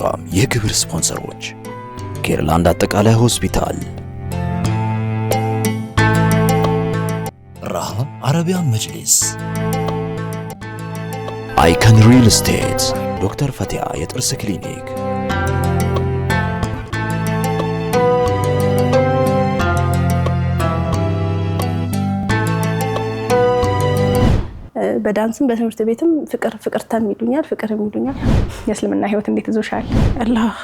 ቴሌኮም የክብር ስፖንሰሮች ኬርላንድ አጠቃላይ ሆስፒታል፣ ራሃ አረቢያን መጅሊስ፣ አይከን ሪል ስቴት፣ ዶክተር ፈቲያ የጥርስ ክሊኒክ፣ በዳንስም በትምህርት ቤትም ፍቅር ተሚሉኛል ፍቅር የሚሉኛል። የእስልምና ህይወት እንዴት ይዞሻል? አላህ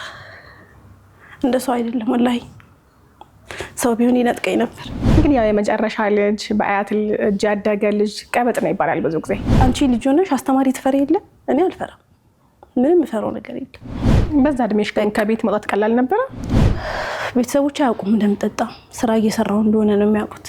እንደሰው አይደለም ወላሂ ሰው ቢሆን ይነጥቀኝ ነበር። ግን ያው የመጨረሻ ልጅ በአያት እጅ ያደገ ልጅ ቀበጥ ነው ይባላል ብዙ ጊዜ። አንቺ ልጅ ሆነሽ አስተማሪ ትፈሪ የለ? እኔ አልፈራም። ምንም የምፈራው ነገር የለም። በዛ እድሜሽ ከቤት መውጣት ቀላል ነበረ? ቤተሰቦች አያውቁም እንደምጠጣ ስራ እየሰራው እንደሆነ ነው የሚያውቁት።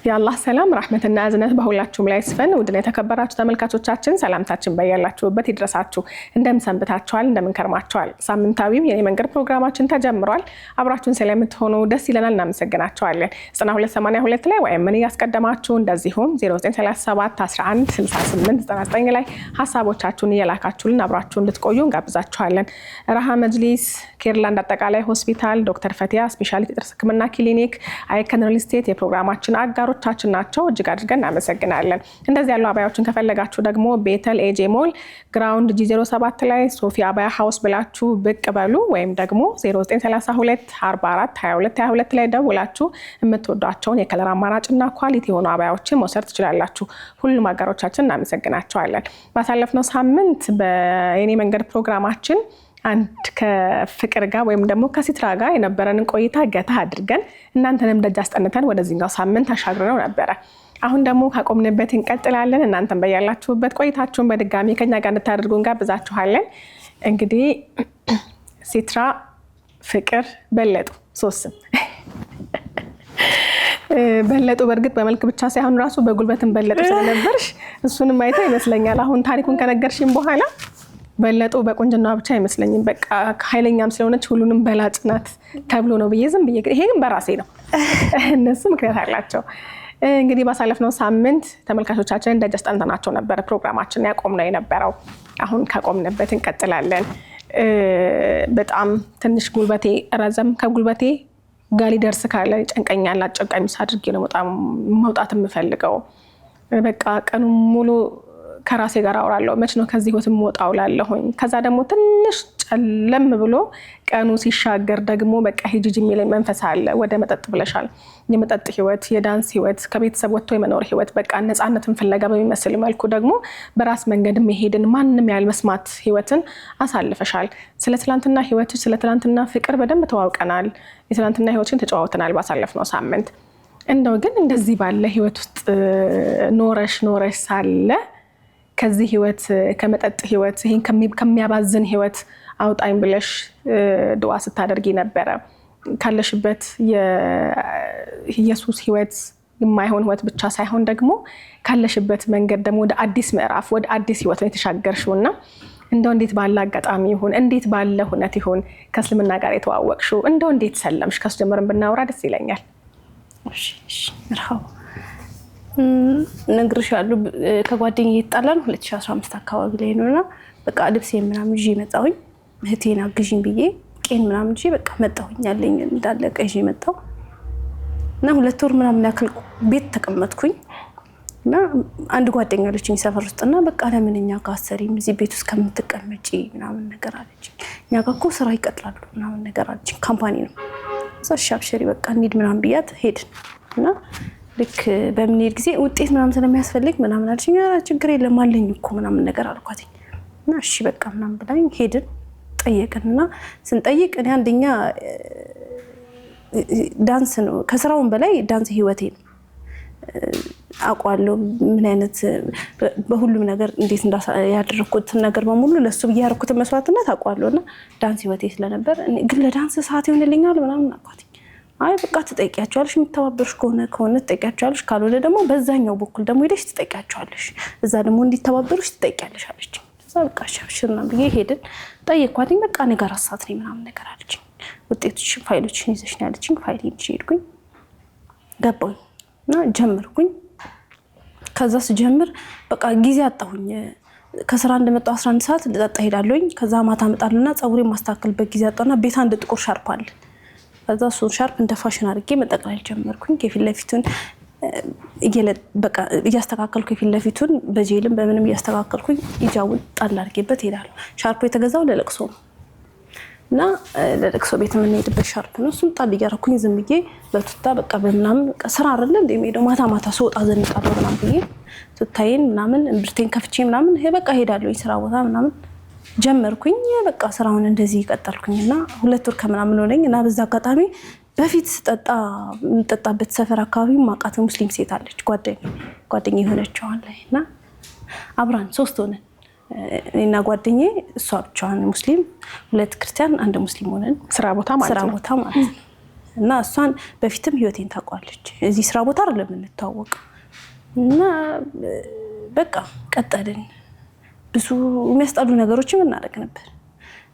የአላህ ሰላም ረህመትና እዝነት በሁላችሁም ላይ ይስፈን። ውድና የተከበራችሁ ተመልካቾቻችን ሰላምታችን በያላችሁበት ይድረሳችሁ። እንደምን ሰንብታችኋል? እንደምን ከርማችኋል? ሳምንታዊው የኔ መንገድ ፕሮግራማችን ተጀምሯል። አብራችሁን ስለምትሆኑ ደስ ይለናል፣ እናመሰግናችኋለን። 9282 ላይ ወይም ምን ያስቀደማችሁ እንደዚሁም 0937 11 68 99 ላይ ሀሳቦቻችሁን እየላካችሁልን አብራችሁ እንድትቆዩ እንጋብዛችኋለን። ራሃ መጅሊስ፣ ኬርላንድ አጠቃላይ ሆስፒታል፣ ዶክተር ፈቲያ ስፔሻሊቲ ጥርስ ህክምና ክሊኒክ፣ አይከን ሪል ስቴት የፕሮግራማችን አጋሮቻችን ናቸው። እጅግ አድርገን እናመሰግናለን። እንደዚህ ያሉ አባያዎችን ከፈለጋችሁ ደግሞ ቤተል ኤጄ ሞል ግራውንድ G07 ላይ ሶፊያ አባያ ሃውስ ብላችሁ ብቅ በሉ፣ ወይም ደግሞ 0932 44 22 22 ላይ ደውላችሁ የምትወዷቸውን የከለር አማራጭና ኳሊቲ የሆኑ አባያዎችን መውሰድ ትችላላችሁ። ሁሉም አጋሮቻችን እናመሰግናቸዋለን። ባሳለፍነው ሳምንት በየኔ መንገድ ፕሮግራማችን አንድ ከፍቅር ጋር ወይም ደግሞ ከሲትራ ጋር የነበረንን ቆይታ ገታ አድርገን እናንተንም ደጅ አስጠንተን ወደዚህኛው ሳምንት አሻግረነው ነበረ። አሁን ደግሞ ካቆምንበት እንቀጥላለን። እናንተም በያላችሁበት ቆይታችሁን በድጋሚ ከኛ ጋር እንድታደርጉ እንጋብዛችኋለን። እንግዲህ ሲትራ፣ ፍቅር፣ በለጡ ሶስም በለጡ በእርግጥ በመልክ ብቻ ሳይሆን ራሱ በጉልበትም በለጡ ስለነበርሽ እሱንም አይተው ይመስለኛል አሁን ታሪኩን ከነገርሽኝ በኋላ በለጡ በቁንጅና ብቻ አይመስለኝም። በቃ ኃይለኛም ስለሆነች ሁሉንም በላጭ ናት ተብሎ ነው ብዬ ዝም ብዬ ይሄ ግን በራሴ ነው። እነሱ ምክንያት አላቸው። እንግዲህ ባሳለፍነው ሳምንት ተመልካቾቻችን ደጅ አስጠንተናቸው ነበረ። ፕሮግራማችን ያቆምነው የነበረው አሁን ካቆምንበት እንቀጥላለን። በጣም ትንሽ ጉልበቴ ረዘም ከጉልበቴ ጋር ሊደርስ ካለ ጨንቀኛል። አጭር ቀሚስ አድርጌ ነው መውጣት የምፈልገው። በቃ ቀኑ ሙሉ ከራሴ ጋር አወራለሁ። መች ነው ከዚህ ህይወት የምወጣው እላለሁኝ። ከዛ ደግሞ ትንሽ ጨለም ብሎ ቀኑ ሲሻገር ደግሞ በቃ ሂጂጂ የሚለኝ መንፈስ አለ። ወደ መጠጥ ብለሻል። የመጠጥ ህይወት፣ የዳንስ ህይወት፣ ከቤተሰብ ወጥቶ የመኖር ህይወት፣ በቃ ነፃነትን ፍለጋ በሚመስል መልኩ ደግሞ በራስ መንገድ መሄድን ማንም ያህል መስማት ህይወትን አሳልፈሻል። ስለ ትላንትና ህይወትሽ፣ ስለ ትላንትና ፍቅር በደንብ ተዋውቀናል። የትላንትና ህይወትሽን ተጨዋውተናል ባሳለፍነው ሳምንት። እንደው ግን እንደዚህ ባለ ህይወት ውስጥ ኖረሽ ሳለ ከዚህ ህይወት ከመጠጥ ህይወት ይሄን ከሚያባዝን ህይወት አውጣኝ ብለሽ ዱዓ ስታደርጊ ነበረ። ካለሽበት የኢየሱስ ህይወት የማይሆን ህይወት ብቻ ሳይሆን ደግሞ ካለሽበት መንገድ ደግሞ ወደ አዲስ ምዕራፍ ወደ አዲስ ህይወት ነው የተሻገርሽውና እንደው እንዴት ባለ አጋጣሚ ይሁን እንዴት ባለ ሁነት ይሁን ከእስልምና ጋር የተዋወቅሽው እንደው እንዴት ሰለምሽ? ከሱ ጀምረን ብናወራ ደስ ይለኛል። እሺ መርሐባ ነግርሻለሁ። ከጓደኛዬ የተጣላን 2015 አካባቢ ላይ ነውና በቃ ልብስ ምናምን ይዤ መጣሁኝ። እህቴን አግዥኝ ብዬ ቄን ምናምን ይዤ በቃ መጣሁኝ። ያለኝ እንዳለ ቀይዤ መጣሁ እና 2 ወር ምናምን ያክል ቤት ተቀመጥኩኝ እና አንድ ጓደኛ አለችኝ ሰፈር ውስጥና በቃ ለምን እኛ ጋር አሰሪም እዚህ ቤት ውስጥ ከምትቀመጪ ምናምን ነገር አለችኝ። እኛ ጋር እኮ ስራ ይቀጥላሉ ምናምን ነገር አለችኝ። ካምፓኒ ነው። እዛ ሻብሸሪ በቃ እንሂድ ምናምን ብያት ሄድን እና ልክ በምንሄድ ጊዜ ውጤት ምናምን ስለሚያስፈልግ ምናምን አልሽኝ። ኧረ ችግር የለም አለኝ እኮ ምናምን ነገር አልኳት እና እሺ በቃ ምናምን ብላኝ ሄድን። ጠየቅንና ስንጠይቅ እኔ አንደኛ ዳንስ ነው ከስራውን በላይ ዳንስ ህይወቴ ነው። አውቃለሁ ምን አይነት በሁሉም ነገር እንዴት ያደረኩት ነገር በሙሉ ለሱ በያርኩት መስዋዕትነት አውቃለሁና ዳንስ ህይወቴ ስለነበር ግን ለዳንስ ሰዓት ይሆንልኛል ምናምን አልኳት። አይ በቃ ትጠይቂያቸዋለሽ፣ የምትተባበርሽ ከሆነ ትጠይቂያቸዋለሽ፣ ካልሆነ ደግሞ በዛኛው በኩል ደግሞ ሄደሽ ትጠይቂያቸዋለሽ፣ እዛ ደግሞ እንዲተባበሩሽ ትጠይቂያለሽ አለች። እዛ በቃ ሻብሽርና ብዬ ሄድን። ጠየኳትኝ። በቃ እኔ ጋር አሳት ነኝ ምናምን ነገር አለችኝ። ውጤቶችሽን ፋይሎችሽን ይዘሽ ነው ያለችኝ። ፋይሌን ይዤ ሄድኩኝ። ገባሁኝ እና ጀመርኩኝ። ከዛ ስጀምር በቃ ጊዜ አጣሁኝ። ከስራ እንደመጣሁ 11 ሰዓት ልጠጣ ሄዳለሁኝ። ከዛ ማታ መጣልና ፀጉሬን ማስተካከልበት ጊዜ አጣሁና ቤት አንድ ጥቁር ሻርፕ አለ። ከዛ እሱን ሻርፕ እንደ ፋሽን አድርጌ መጠቅለል ጀመርኩኝ። ከፊት ለፊቱን በቃ እያስተካከልኩ ከፊት ለፊቱን በጄልም በምንም እያስተካከልኩኝ ኢጃቡን ጣል አድርጌበት ሄዳለሁ። ሻርፑ የተገዛው ለለቅሶ ነው እና ለለቅሶ ቤት የምንሄድበት ሻርፕ ነው። እሱን ጣል እያደረኩኝ ዝም ብዬ በቱታ በቃ በምናምን ስራ አይደለ እንደ የምሄደው ማታ ስወጣ ዘንጣለሁ ምናምን ብዬ ቱታዬን ምናምን እምብርቴን ከፍቼ ምናምን በቃ ሄዳለሁ ስራ ቦታ ምናምን ጀመርኩኝ። በቃ ስራውን እንደዚህ ቀጠልኩኝና 2 ወር ከምናምን ሆነኝ እና በዛ አጋጣሚ በፊት የምጠጣበት ሰፈር አካባቢ ማቃተ ሙስሊም ሴት አለች ጓደኛ የሆነችው አለና አብራን 3 ሆነን እኔና ጓደኛዬ እሷ ብቻዋን ሙስሊም 2 ክርስቲያን 1 ሙስሊም ሆነን ስራ ቦታ ማለት ነው እና እሷን በፊትም ህይወቴን ታውቃለች። እዚህ ስራ ቦታ አይደለም የምንተዋወቅ እና በቃ ቀጠልን። ብዙ የሚያስጠሉ ነገሮችን እናደርግ ነበር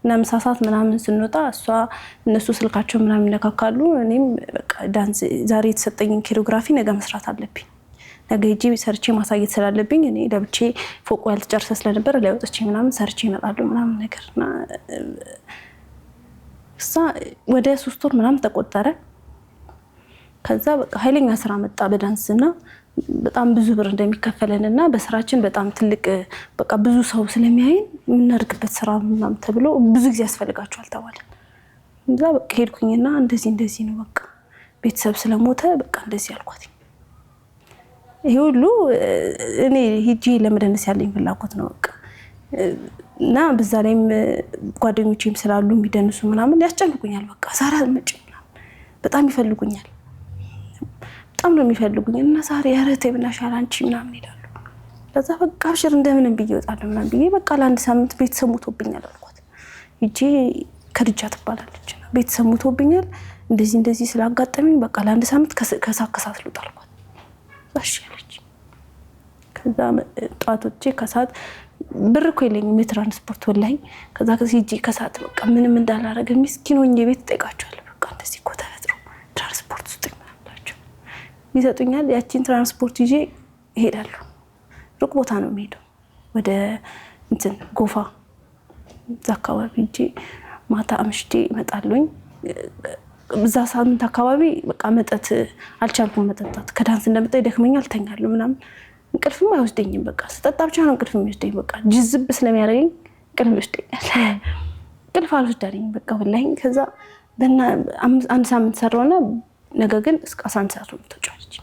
እና ምሳ ሰዓት ምናምን ስንወጣ እነሱ ስልካቸው ምናምን ይነካካሉ። እኔም በቃ ዳንስ ዛሬ የተሰጠኝን ኮሪዮግራፊ ነገ መስራት አለብኝ። ነገ ሄጄ ሰርቼ ማሳየት ስላለብኝ እኔ ለብቼ ፎቁ ያልተጨረሰ ስለነበር ላይ ወጥቼ ምናምን ሰርቼ እመጣለሁ ምናምን ነገርና እሷ ወደ 3 ወር ምናምን ተቆጠረ። ከዛ በቃ ኃይለኛ ስራ መጣ በዳንስና በጣም ብዙ ብር እንደሚከፈለንና በስራችን በጣም ትልቅ በቃ ብዙ ሰው ስለሚያይን የምናደርግበት ስራ ምናምን ተብሎ ብዙ ጊዜ ያስፈልጋቸዋል ተባለ። እዛ በቃ ሄድኩኝና እንደዚህ ነው በቃ ቤተሰብ ስለሞተ በቃ እንደዚህ አልኳት። ይሄ ሁሉ እኔ ሂጂ ለመደነስ ያለኝ ፍላጎት ነው በቃ እና በዛ ላይም ጓደኞቼም ስላሉ የሚደንሱ ምናምን ያስጨንቁኛል። በቃ ዛሬ መጭ በጣም ይፈልጉኛል፣ በጣም ነው የሚፈልጉኝ እና ዛሬ ያረተ ብናሻል አንቺ ምናምን ይላሉ። ለዛ በቃ አብሽር እንደምንም ብዬ እወጣለሁ ምናምን ብዬ በቃ ለ1 ሳምንት ቤተሰብ ሞቶብኛል አልኳት። ሂጂ ከድጃ ትባላለች ቤተሰብ ሞቶብኛል እንደዚህ ስላጋጠመኝ በቃ ለ1 ሳምንት ከሳት ልውጣ አልኳት። እሺ አለች። ከዛ ጧቶቼ ከሳት ብር እኮ የለኝም የትራንስፖርት ወላሂ። ከዛ ሂጂ ከሳት በቃ ምንም እንዳላረገ ምስኪን ሆኜ ቤት እጠይቃቸዋለሁ። በቃ እንደዚህ እኮ ተፈጥሮ ትራንስፖርት ውስጥ ምናምናቸው ይሰጡኛል። ያቺን ትራንስፖርት ይዤ እሄዳለሁ። ሩቅ ቦታ ነው የምሄደው ወደ ጎፋ እዛ አካባቢ ሂጄ ማታ አምሽቼ እመጣለሁኝ። በዛ ሳምንት አካባቢ በቃ መጠጥ አልቻልኩም መጠጣት። ከዳንስ እንደመጣ ይደክመኛል ተኛለሁ ምናምን እንቅልፍም አይወስደኝም። በቃ ስጠጣ ብቻ ነው እንቅልፍ የሚወስደኝ። በቃ ጅዝብ ስለሚያደርገኝ እንቅልፍ ይወስደኛል። እንቅልፍ አልወስዳለኝ በቃ ወላሂ። ከዛ 1 ሳምንት ሰራውና ነገ ግን እስከ 11 ሰዓት ነው ተጫዋች።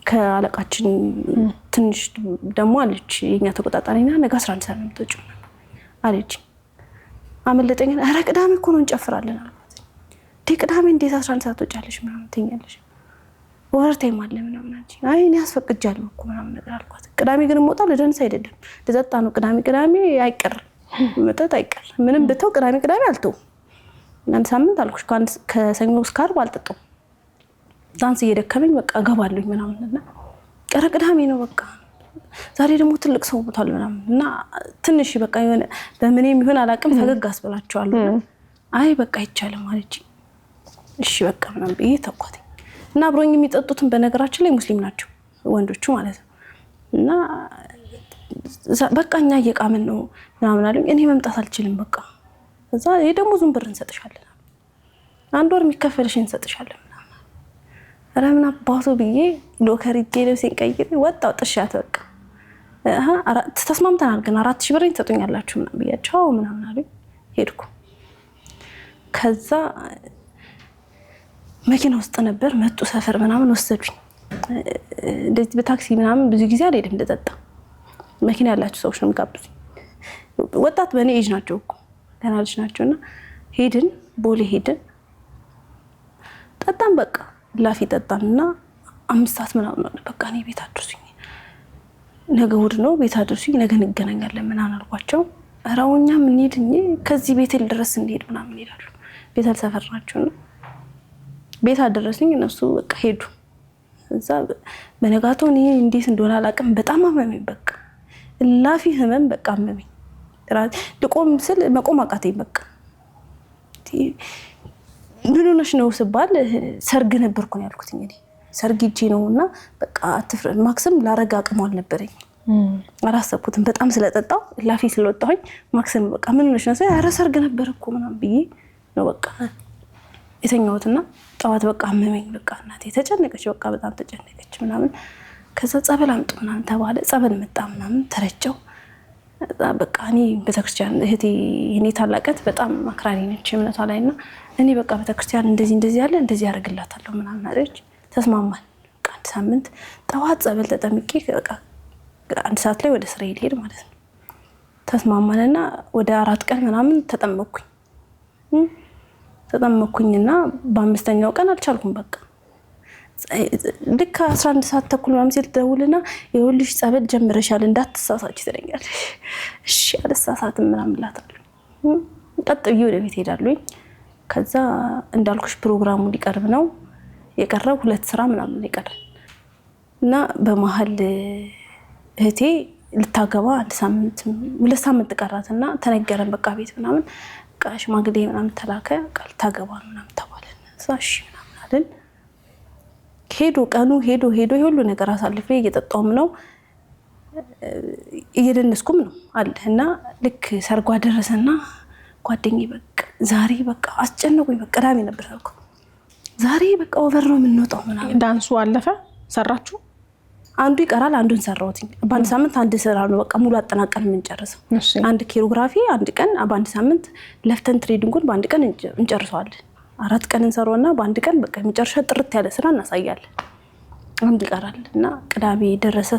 ከአለቃችን ትንሽ ደግሞ አለች የኛ ተቆጣጣሪና ነገ 11 ሰዓት ነው ተጫዋች አለች። አመለጠኝ። ኧረ ቅዳሜ እኮ ነው እንጨፍራለን አልኳት። ቅዳሜ እንዴት 11 ሰዓት ወጫለሽ ምናምን ትኛለሽ? ኦቨርታይም አለ ምናምን አንቺ። አይ እኔ አስፈቅጃለሁ እኮ ምናምን ነገር አልኳት። ቅዳሜ ግን ሞጣ ለደንስ አይደለም ለጠጣ ነው። ቅዳሜ አይቀር መጠጥ አይቀር ምንም ብተው ቅዳሜ አልተው። 1 ሳምንት አልኩሽ ከሰኞ እስከ ዓርብ አልጠጣም። ዳንስ እየደከመኝ በቃ እገባለሁ ምናምንና ቀረ ቅዳሜ ነው በቃ ዛሬ ደግሞ ትልቅ ሰው ሞቷል ምናምን እና ትንሽ በቃ የሆነ በምንም ይሁን አላቅም ፈገግ አስበላቸዋለሁ። አይ በቃ አይቻልም አለች። እሺ በቃ ምናምን ብዬ ተውኳት። እና አብሮኝ የሚጠጡትን በነገራችን ላይ ሙስሊም ናቸው ወንዶቹ ማለት ነው። እና በቃ እኛ እየቃምን ነው ምናምን አሉኝ። እኔ መምጣት አልችልም በቃ እዛ ደግሞ ዝም ብር እንሰጥሻለን 1 ወር የሚከፈልሽን እንሰጥሻለን ምናምን። ኧረ ምን አባቱ ብዬ ሎከር ሂጄ ልብሴን ቀይሬ ወጣሁ። ጥሻት በቃ ተስማምተናል ግን 4000 ብር ትሰጡኛላችሁ ምናምን ብያቸው ምናምን አሉኝ። ሄድኩ። ከዛ መኪና ውስጥ ነበር መጡ ሰፈር ምናምን ወሰዱኝ። እንደዚህ በታክሲ ምናምን ብዙ ጊዜ አልሄድም ልጠጣ። መኪና ያላችሁ ሰዎች ነው የሚጋብዙኝ። ወጣት በእኔ ኤጅ ናቸው እኮ ገና ልጅ ናቸውና ሄድን። ቦሌ ሄድን ጠጣን። በቃ ላፊ ጠጣንና 5 ሰዓት ምናምን ነው በቃ እኔ ቤት አድርሱኝ፣ ነገ እሑድ ነው ቤት አድርሱኝ፣ ነገ እንገናኛለን ምናምን አልኳቸው። ኧረ እኛም እንሂድ ከዚህ ቤቴል ድረስ እንሂድ ምናምን ይላሉ። ቤተል ሰፈር ናቸውና ቤት አደረሱኝ። እነሱ በቃ ሄዱ። እዛ በነጋታው እኔ እንዴት እንደሆነ አላውቅም በጣም አመመኝ። በቃ ላፊ ህመም በቃ አመመኝ። ልቆም ስል መቆም አቃተኝ። በቃ ምን ሆነሽ ነው ስባል ሰርግ ነበርኩ ነው ያልኩት። እንግዲህ ሰርጊጂ ነውና በቃ አትፍረ ማክስም ላረጋ አቅሙ አልነበረኝ አላሰብኩትም በጣም ስለጠጣው ላፊ ስለወጣሁኝ ማክስም በቃ ምን ነሽ ነው ኧረ ሰርግ ነበር እኮ ምናምን ብዬ ነው በቃ የተኛሁትና ጠዋት በቃ አመመኝ በቃ እናቴ ተጨነቀች በቃ በጣም ተጨነቀች ምናምን ከዛ ጸበል አምጡ ምናምን ተባለ ጸበል መጣ ምናምን ተረጨው በቃ እኔ ቤተክርስቲያን እህቴ የኔ ታላቀት በጣም አክራሪ ነች እምነቷ ላይና እኔ በቃ ቤተክርስቲያን እንደዚህ ያለ እንደዚህ ያደርግላታለሁ ምናምን አለች ተስማማን በቃ አንድ ሳምንት ጠዋት ጸበል ተጠምቄ በቃ አንድ ሰዓት ላይ ወደ ስራ ይሄድ ማለት ነው ተስማማንና ወደ 4 ቀን ምናምን ተጠመኩኝና በአምስተኛው ቀን አልቻልኩም በቃ ልክ 11 ሰዓት ተኩል ምናምን ሲል ደውልና ይኸውልሽ ጸበል ጀምረሻል እንዳትሳሳች ትለኛለሽ እሺ አልሳሳትም ምናምን እላታለሁ ቀጥ ብዬ ወደ ቤት ሄዳለሁኝ ከዛ እንዳልኩሽ ፕሮግራሙ ሊቀርብ ነው የቀረው 2 ስራ ምናምን ይቀራል እና በመሃል እህቴ ልታገባ 2 ሳምንት ቀራትና ተነገረን በቃ ቤት ምናምን በቃ ሽማግሌ ምናምን ተላከ ቃል ታገባ ምናምን ተባለን እሺ ምናምን አለን ቀኑ ሄዶ ሁሉ ነገር አሳልፌ እየጠጣውም ነው እየደነስኩም ነው አለና ልክ ሰርጓ ደረሰና ጓደኛዬ በቃ ዛሬ በቃ አስጨነቁኝ በቃ ዳሜ ነበር አልኩ ዛሬ በቃ ኦቨር ነው የምንወጣው ምናምን ዳንሱ አለፈ ሰራችሁ አንዱ ይቀራል አንዱን ሰራውትኝ በአንድ ሳምንት አንድ ስራ ነው በቃ ሙሉ አጠናቀን የምንጨርሰው አንድ ኬሮግራፊ አንድ ቀን በአንድ ሳምንት ለፍተን ትሬዲንጉን በአንድ ቀን እንጨርሰዋለን 4 ቀን እንሰራውና በአንድ ቀን በቃ መጨረሻ ጥርት ያለ ስራ እናሳያለን አንድ ይቀራልና ቅዳሜ ደረሰ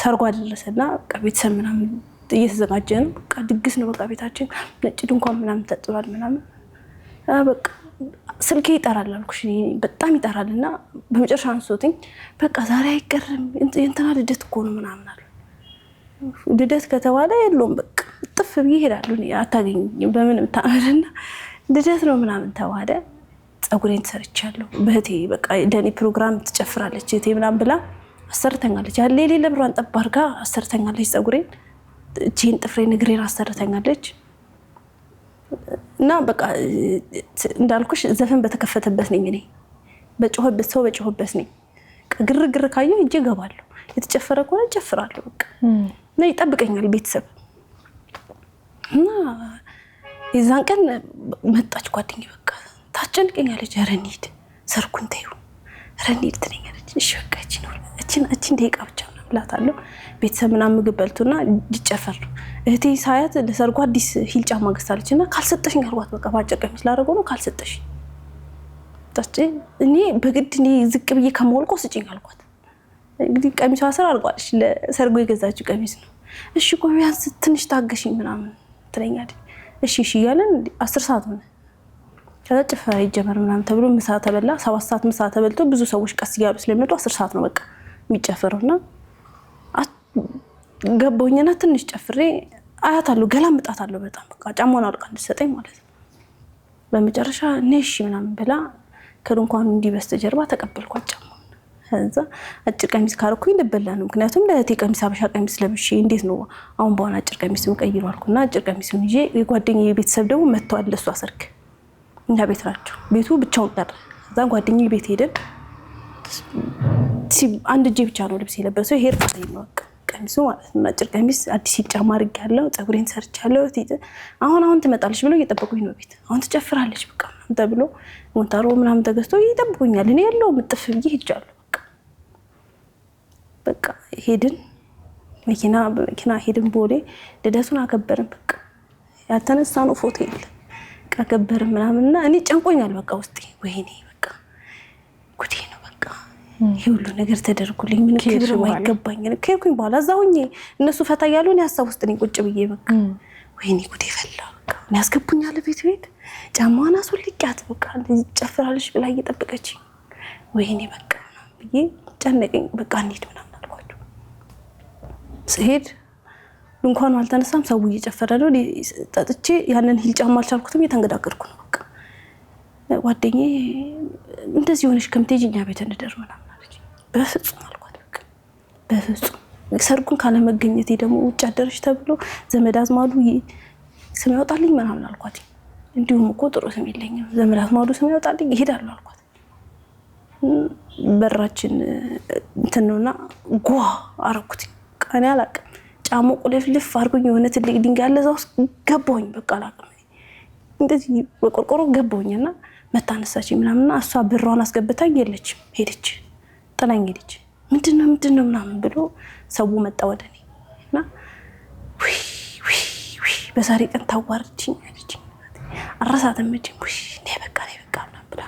ሰርጓ ደረሰና በቃ ቤተሰብ ምናምን እየተዘጋጀ ነው በቃ ድግስ ነው በቃ ቤታችን ነጭ ድንኳን ምናምን ተጥሏል ምናምን በቃ ስልኬ ይጠራል አልኩሽ በጣም ይጠራልና በመጨረሻ አንሶትኝ በቃ ዛሬ አይቀርም እንትና ልደት እኮ ነው ምናምን አለ ልደት ከተባለ የለውም በቃ ጥፍ ብዬ እሄዳለሁ አታገኝም በምንም ታመረና ልደት ነው ምናምን ተባለ ጸጉሬን ተሰርቻለሁ በህቴ በቃ ደኒ ፕሮግራም ትጨፍራለች እህቴ ምናምን ብላ አሰርተኛለች ያለ ሌላ ብሯን ጠባርጋ አሰርተኛለች ጸጉሬን እቺን ጥፍሬን እግሬን አሰርተኛለች እና በቃ እንዳልኩሽ ዘፈን በተከፈተበት ነኝ እኔ በጮህበት ሰው በጮህበት ነኝ ግርግር ካየው እጄ ገባለሁ የተጨፈረ ከሆነ ጨፍራለሁ በቃ እና ይጠብቀኛል ቤተሰብ እና የዛን ቀን መጣች ጓደኛዬ በቃ ታጨንቀኛለች ኧረ እንሂድ ሰርጉን ተይው ኧረ እንሂድ ትለኛለች እሺ በቃ እቺን ደቂቃ ብቻ እላታለሁ ቤተሰብ ምናምን ምግብ በልቶና ይጨፈር እህቴ ሳያት ለሰርጓ አዲስ ሂል ጫማ ገዝታለችና ካልሰጠሽኝ አልኳት በቃ ባጭር ቀሚስ ላደርገው ነው ካልሰጠሽ ታጭ እኔ በግድ እኔ ዝቅ ብዬ ከመወልቆ ስጪኝ አልኳት እንግዲህ ቀሚሷ ስራ አልቋልሽ ለሰርጉ የገዛችው ቀሚስ ነው እሺ ቆይ ቢያንስ ትንሽ ታገሽኝ ምናምን ትለኛለች እሺ እያለን 10 ሰዓት ሆነ ከዛ ጭፈራ ይጀመር ምናምን ተብሎ ምሳ ተበላ 7 ሰዓት ምሳ ተበልቶ ብዙ ሰዎች ቀስ እያሉ ስለሚመጡ 10 ሰዓት ነው በቃ የሚጨፈረውና ገባሁኝና ትንሽ ጨፍሬ አያታለሁ ገላምጣታለሁ በጣም በቃ ጫማውን አውልቃ እንድትሰጠኝ ማለት ነው በመጨረሻ ነሽ ምናምን ብላ ከድንኳኑ እንዲበስተጀርባ ተቀበልኳት ጫማውን ከዛ አጭር ቀሚስ ካርኩኝ ልበላ ነው ምክንያቱም ለእቴ ቀሚስ አበሻ ቀሚስ ለብሼ እንዴት ነው አሁን በኋላ አጭር ቀሚስ ቀይሩ አልኩና አጭር ቀሚሱን ይዤ የጓደኛዬ ቤተሰብ ደግሞ መጥተዋል ለሷ ሰርግ እኛ ቤት ናቸው ቤቱ ብቻውን ቀረ ከዛ ጓደኛዬ ቤት ሄደን አንድ እጄ ብቻ ነው ልብስ የለበሰው ሄር ፋይ ነው ቀሚሱ ማለት ነው አጭር ቀሚስ አዲስ ጫማ አድርጌያለሁ ጸጉሬን ሰርቻለሁ አሁን ትመጣለች ብለው እየጠበቁኝ ነው ቤት አሁን ትጨፍራለች በቃ ተብሎ ሞንታሮ ምናምን ተገዝቶ ይጠብቁኛል እኔ ያለው ምጥፍ ብዬ ሄጃለሁ በቃ ሄድን መኪና ሄድን ቦሌ ልደቱን አከበርን በቃ ያተነሳ ነው ፎቶ የለ አከበርን ምናምንና እኔ ጨንቆኛል በቃ ውስጤ ወይኔ በቃ ጉዴ ነው በቃ ይሁሉ ነገር ተደርጉልኝ ምን ክብር ማይገባኝ ከርኩኝ በኋላ ዛውኝ እነሱ ፈታ ያሉን ያሳብ ውስጥ ነኝ ቁጭ ብዬ በቃ ወይኔ ጉዴ ፈላ በቃ ምን ያስገቡኛል ቤት ጫማዋን አስወልቂያት በቃ ጨፍራለች ብላ እየጠበቀች ወይኔ በቃ ብዬ ጨነቀኝ በቃ እንሂድ ምናምን አልኳቸው ስሄድ እንኳን አልተነሳም ሰው እየጨፈረ ነው ጠጥቼ ያንን ሂል ጫማ አልቻልኩትም እየተንገዳገድኩ ነው በቃ ጓደኛዬ እንደዚህ ሆነሽ ከምትሄጂ እኛ ቤት እንደር ምናምን አለች በፍጹም አልኳት በቃ በፍጹም ሰርጉን ካለመገኘቴ ደግሞ ውጭ አደረሽ ተብሎ ዘመድ አዝማዱ ስም ያወጣልኝ ምናምን አልኳት እንዲሁም እኮ ጥሩ ስም የለኝም ዘመድ አዝማዱ ስም ያወጣልኝ ይሄዳሉ አልኳት በራችን እንትን ነውና ጓ አረኩት ቀን ያላቀም ጫሞ ቁልፍልፍ አርጎኝ የሆነ ትልቅ ድንጋይ አለ እዛው ገባሁኝ በቃ አላቀም እንደዚህ በቆርቆሮ ገባሁኝና መታነሳችኝ ምናምንና እሷ ብሯን አስገብታኝ የለችም ሄደች ጥላኝ ሄደች ምንድነው ምናምን ብሎ ሰው መጣ ወደኔና በዛሬ ቀን ታዋርድኝ አለች አራሳተም መቼም ነይ በቃ ምናምን ብላ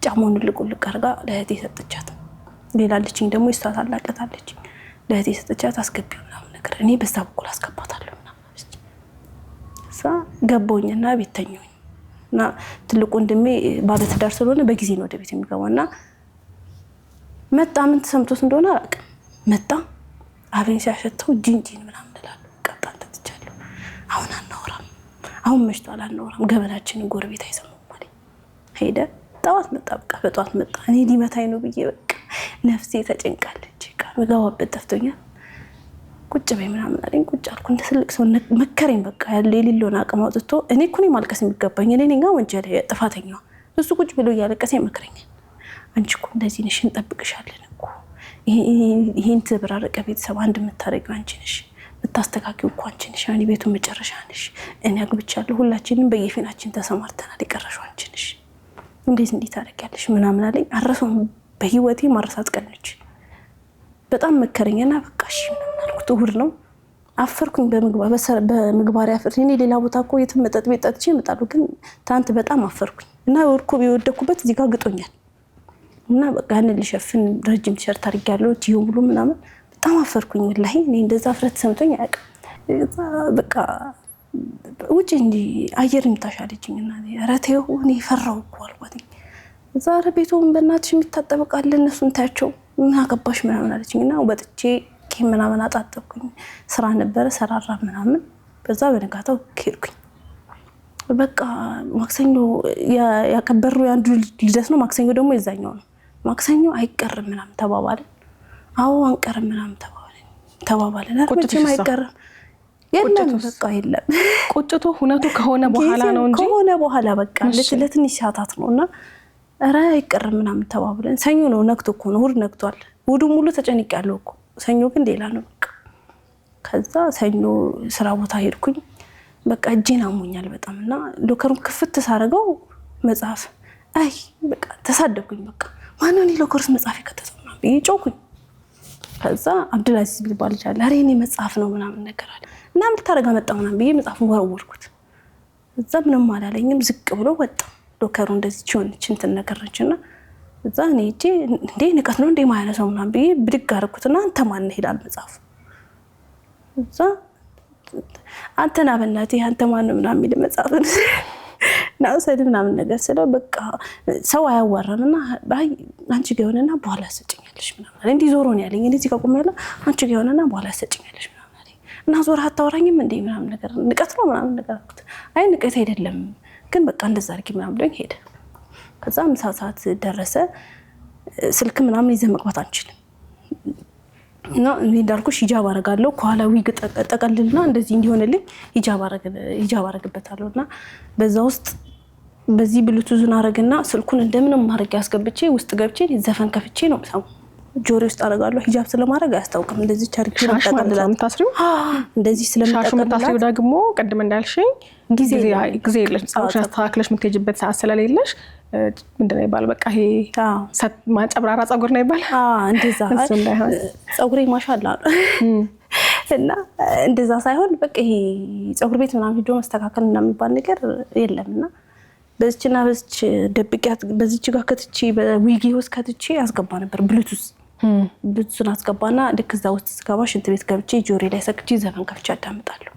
ጫማውን ልቁልቅ አርጋ ለእህቴ ሰጠቻት ሌላ ልጅኝ ደግሞ ይስታት አላቀታለች ለእህቴ ሰጠቻት አስገቢው ምናምን ነገር እኔ በዛ በኩል አስገባታለሁ ምናምን አለች ገባሁኝና ቤት ተኛሁኝ እና ትልቁ ወንድሜ ባለትዳር ስለሆነ በጊዜ ነው ወደ ቤት የሚገባውና መጣ ምን ተሰምቶት እንደሆነ አላውቅም መጣ አብረን ሲያሸተው ጂንጂን ምናምን እላለሁ ቀጣን ተጥቻለሁ አሁን መሽቷል አናወራም ገበናችንን ጎረቤት አይሰማም ማለት ሄደ ጠዋት መጣ በቃ በጠዋት መጣ እኔ ሊመታኝ ነው ብዬ በቃ ነፍሴ ተጨንቃለች ቃል መጋባበት ጠፍቶኛል ቁጭ በይ ምናምን አለኝ ቁጭ አልኩ እንደ ትልቅ ሰው መከረኝ በቃ ያለ የሌለውን አቅም አውጥቶ እኔ እኮ ነኝ ማልቀስ የሚገባኝ እኔ ነኝ ወንጀል ጥፋተኛው እሱ ቁጭ ብሎ እያለቀሰ ይመክረኛል አንቺ እኮ እንደዚህ ነሽ እንጠብቅሻለን እኮ ይሄን ተበራረቀ ቤተሰብ አንድ የምታረጊው አንቺ ነሽ የምታስተካክዪው እኮ አንቺ ነሽ ያኔ ቤቱ መጨረሻ ነሽ እኔ አግብቻለሁ ሁላችንም በየፊናችን ተሰማርተናል የቀረሽው አንቺ ነሽ እንዴት ታረጊያለሽ ምናምን አለኝ አረሰው በህይወቴ ማረሳት ቀነች በጣም መከረኝና በቃ እሺ ምናምን አልኩት እሑድ ነው አፈርኩኝ በምግባር ያፈር እኔ ሌላ ቦታ እኮ የትም መጠጥ ቤት ጠጥቼ እመጣለሁ ግን ትናንት በጣም አፈርኩኝ እና ወርኮ የወደኩበት እዚህ ጋር ግጦኛል እና በቃ ያንን ልሸፍን ረጅም ቲሸርት አድርጌያለሁ ቲዩ ብሎ ምናምን በጣም አፈርኩኝ ወላሂ እኔ እንደዛ ፍረት ሰምቶኝ አያውቅም በቃ ውጪ እንጂ አየር ይምታሻለችኝና ኧረ ተይው እኔ ፈራው እኮ አልኳት ዛሬ ቤቱን በእናትሽ የሚታጠበቃል እነሱን ታያቸው ምን አገባሽ ምናምን አለችኝና ወጥቼ ቂም ምናምን አጣጥብኩኝ ስራ ነበር ሰራራ ምናምን በዛ በነጋታው ሄድኩኝ በቃ ማክሰኞ ያከበሩ ያንዱ ልደት ነው ማክሰኞ ደግሞ የዛኛው ነው ማክሰኞ አይቀርም ምናምን ተባባልን አዎ አንቀርም ምናምን ተባባልን አርመጭም አይቀርም የለም በቃ የለም ቁጭቱ ሁነቱ ከሆነ በኋላ ነው እንጂ ከሆነ በኋላ በቃ ለትንሽ ሰዓታት ነውና አረ አይቀርም ምናምን ተባብለን ሰኞ ነው ነክቶ እኮ ነው እሑድ ነክቷል እሑዱ ሙሉ ተጨንቄያለሁ እኮ ሰኞ ግን ሌላ ነው በቃ ከዛ ሰኞ ስራ ቦታ ሄድኩኝ በቃ እጄን አሞኛል በጣምና ሎከሩን ክፍት ሳረገው መጽሐፍ አይ በቃ ተሳደብኩኝ በቃ ማን ነው ሎከሩስ መጽሐፍ የከተተውና ይጮኩኝ ከዛ አብዱልአዚዝ ቢባል ይችላል አሬ እኔ መጽሐፍ ነው ምናምን ነገር አለ እና ምን ታረጋ መጣውና ብዬ መጽሐፉን ወረወርኩት እዛ ምንም አላለኝም ዝቅ ብሎ ወጣ ዶከሩ እንደዚህ ቾንች እንትን ነገርችና እዛ እኔ እጄ እንዴ ንቀት ነው እንዴ ማያነሳው ምናምን ብዬ ብድግ አደረኩትና አንተ ማን ነህ ይላል መጽሐፉ እዛ አንተና በእናትህ አንተ ማን ነው ምናምን የሚል መጽሐፍ ነው ሰድ ምናምን ነገር ስለው በቃ ሰው አያዋራንና አይ አንቺ ጋር ሆነና በኋላ ሰጭኛለሽ ምናምን እንዴ ዞሮ ነው ያለኝ እንደዚህ ከቆም ያለ አንቺ ጋር ሆነና በኋላ ሰጭኛለሽ ምናምን አለኝ እና ዞር አታወራኝም እንዴ ምናምን ነገር ንቀት ነው ምናምን ነገር አልኩት አይ ንቀት አይደለም ግን በቃ እንደዛ አርጊ ምናምን ብሎኝ ሄደ ከዛ ምሳ ሰዓት ደረሰ ስልክ ምናምን ይዘህ መግባት አንችልም እና እኔ እንዳልኩሽ ሂጃብ አረጋለሁ ከኋላ ዊግ ጠቀልልና እንደዚህ እንዲሆንልኝ ሂጃብ አረግበታለሁና በዛ ውስጥ በዚህ ብሉቱዝን አረግና ስልኩን እንደምንም ማረግ ያስገብቼ ውስጥ ገብቼ ዘፈን ከፍቼ ነው ሰው ጆሮ ውስጥ አረጋለሁ ሂጃብ ስለማረግ አያስታውቅም እንደዚህ ቻርጅ ተጠቅልላል ታስሪው እንደዚህ ስለምትጠቀልላል ደግሞ ቀድም እንዳልሽኝ ጊዜ የለሽ ጻውሽ አስተካክለሽ የምትሄጂበት ሰዓት ስለሌለሽ ምንድነው ይባል በቃ ይሄ ማጨብራራ ጸጉር ነው ይባል እንደዛ ጸጉሬ ማሻአላ እና እንደዛ ሳይሆን በቃ ይሄ ጸጉር ቤት ምናምን ሄዶ መስተካከል እና የሚባል ነገር የለምና በዚህና በዚህ ደብቂያት በዚህች ጋር ከትቼ በዊጊ ውስጥ ከትቼ አስገባ ነበር ብሉቱዝን አስገባና ልክ እዛ ውስጥ ስገባ ሽንት ቤት ገብቼ ጆሮዬ ላይ ሰክቼ ዘፈን ከፍቼ አዳምጣለሁ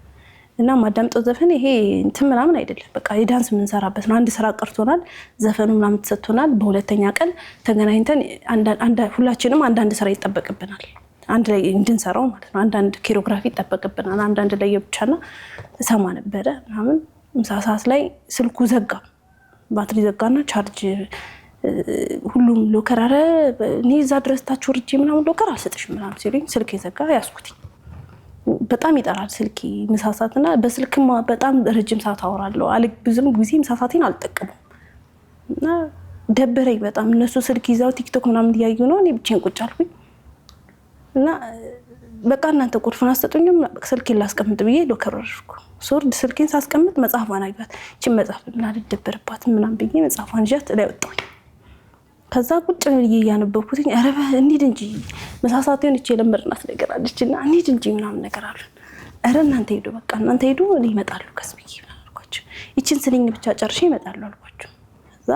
እና ማዳምጠው ዘፈን ይሄ እንትን ምናምን አይደለም በቃ የዳንስ ምን ሰራበት ነው አንድ ስራ ቀርቶናል ዘፈኑ ምናምን ተሰጥቶናል በሁለተኛ ቀን ተገናኝተን አንድ ሁላችንም አንድ ስራ ይጠበቅብናል አንድ ላይ እንድንሰራው ማለት ነው አንድ ኮሪዮግራፊ ይጠበቅብናል አንድ ላይ የብቻና ሰማ ነበር ምናምን ምሳ ሰዓት ላይ ስልኩ ዘጋ ባትሪ ዘጋና ቻርጅ ሁሉም ሎከር አረ እኔ እዛ ድረስ ታች ወርጄ ምናምን ሎከር አልሰጥሽም ምናምን ሲሉኝ ስልክ የዘጋ ያስኩት በጣም ይጠራል ስልኪ ምሳ ሰዓትና በስልክማ በጣም ረጅም ሰዓት አወራለሁ ብዙም ጊዜ ምሳ ሰዓቴን አልጠቀምም እና ደበረኝ በጣም። እነሱ ስልክ ይዘው ቲክቶክ ምናምን እያዩ ነው፣ እኔ ብቻዬን ቁጭ አልኩኝ እና በቃ እናንተ ቁልፉን አሰጡኝም ስልኬን ላስቀምጥ ብዬ ሎከር አደረኩ። ሶርድ ስልኬን ሳስቀምጥ መጽሐፏን አየኋት። እቺ መጽሐፍ ልደበርባት ምናምን ብዬ መጽሐፏን ይዣት ላይ ወጣሁኝ። ከዛ ቁጭ ብዬ እያነበብኩትኝ ኧረ እንሂድ እንጂ መሳሳት ሆን እቺ የለመድናት ነገር አለችና እንሂድ እንጂ ምናምን ነገር አሉ። ኧረ እናንተ ሄዱ በቃ እናንተ ሄዱ እኔ እመጣለሁ ቀስ ብዬ አልኳቸው። ይችን ስልኝ ብቻ ጨርሼ እመጣለሁ አልኳቸው። ከዛ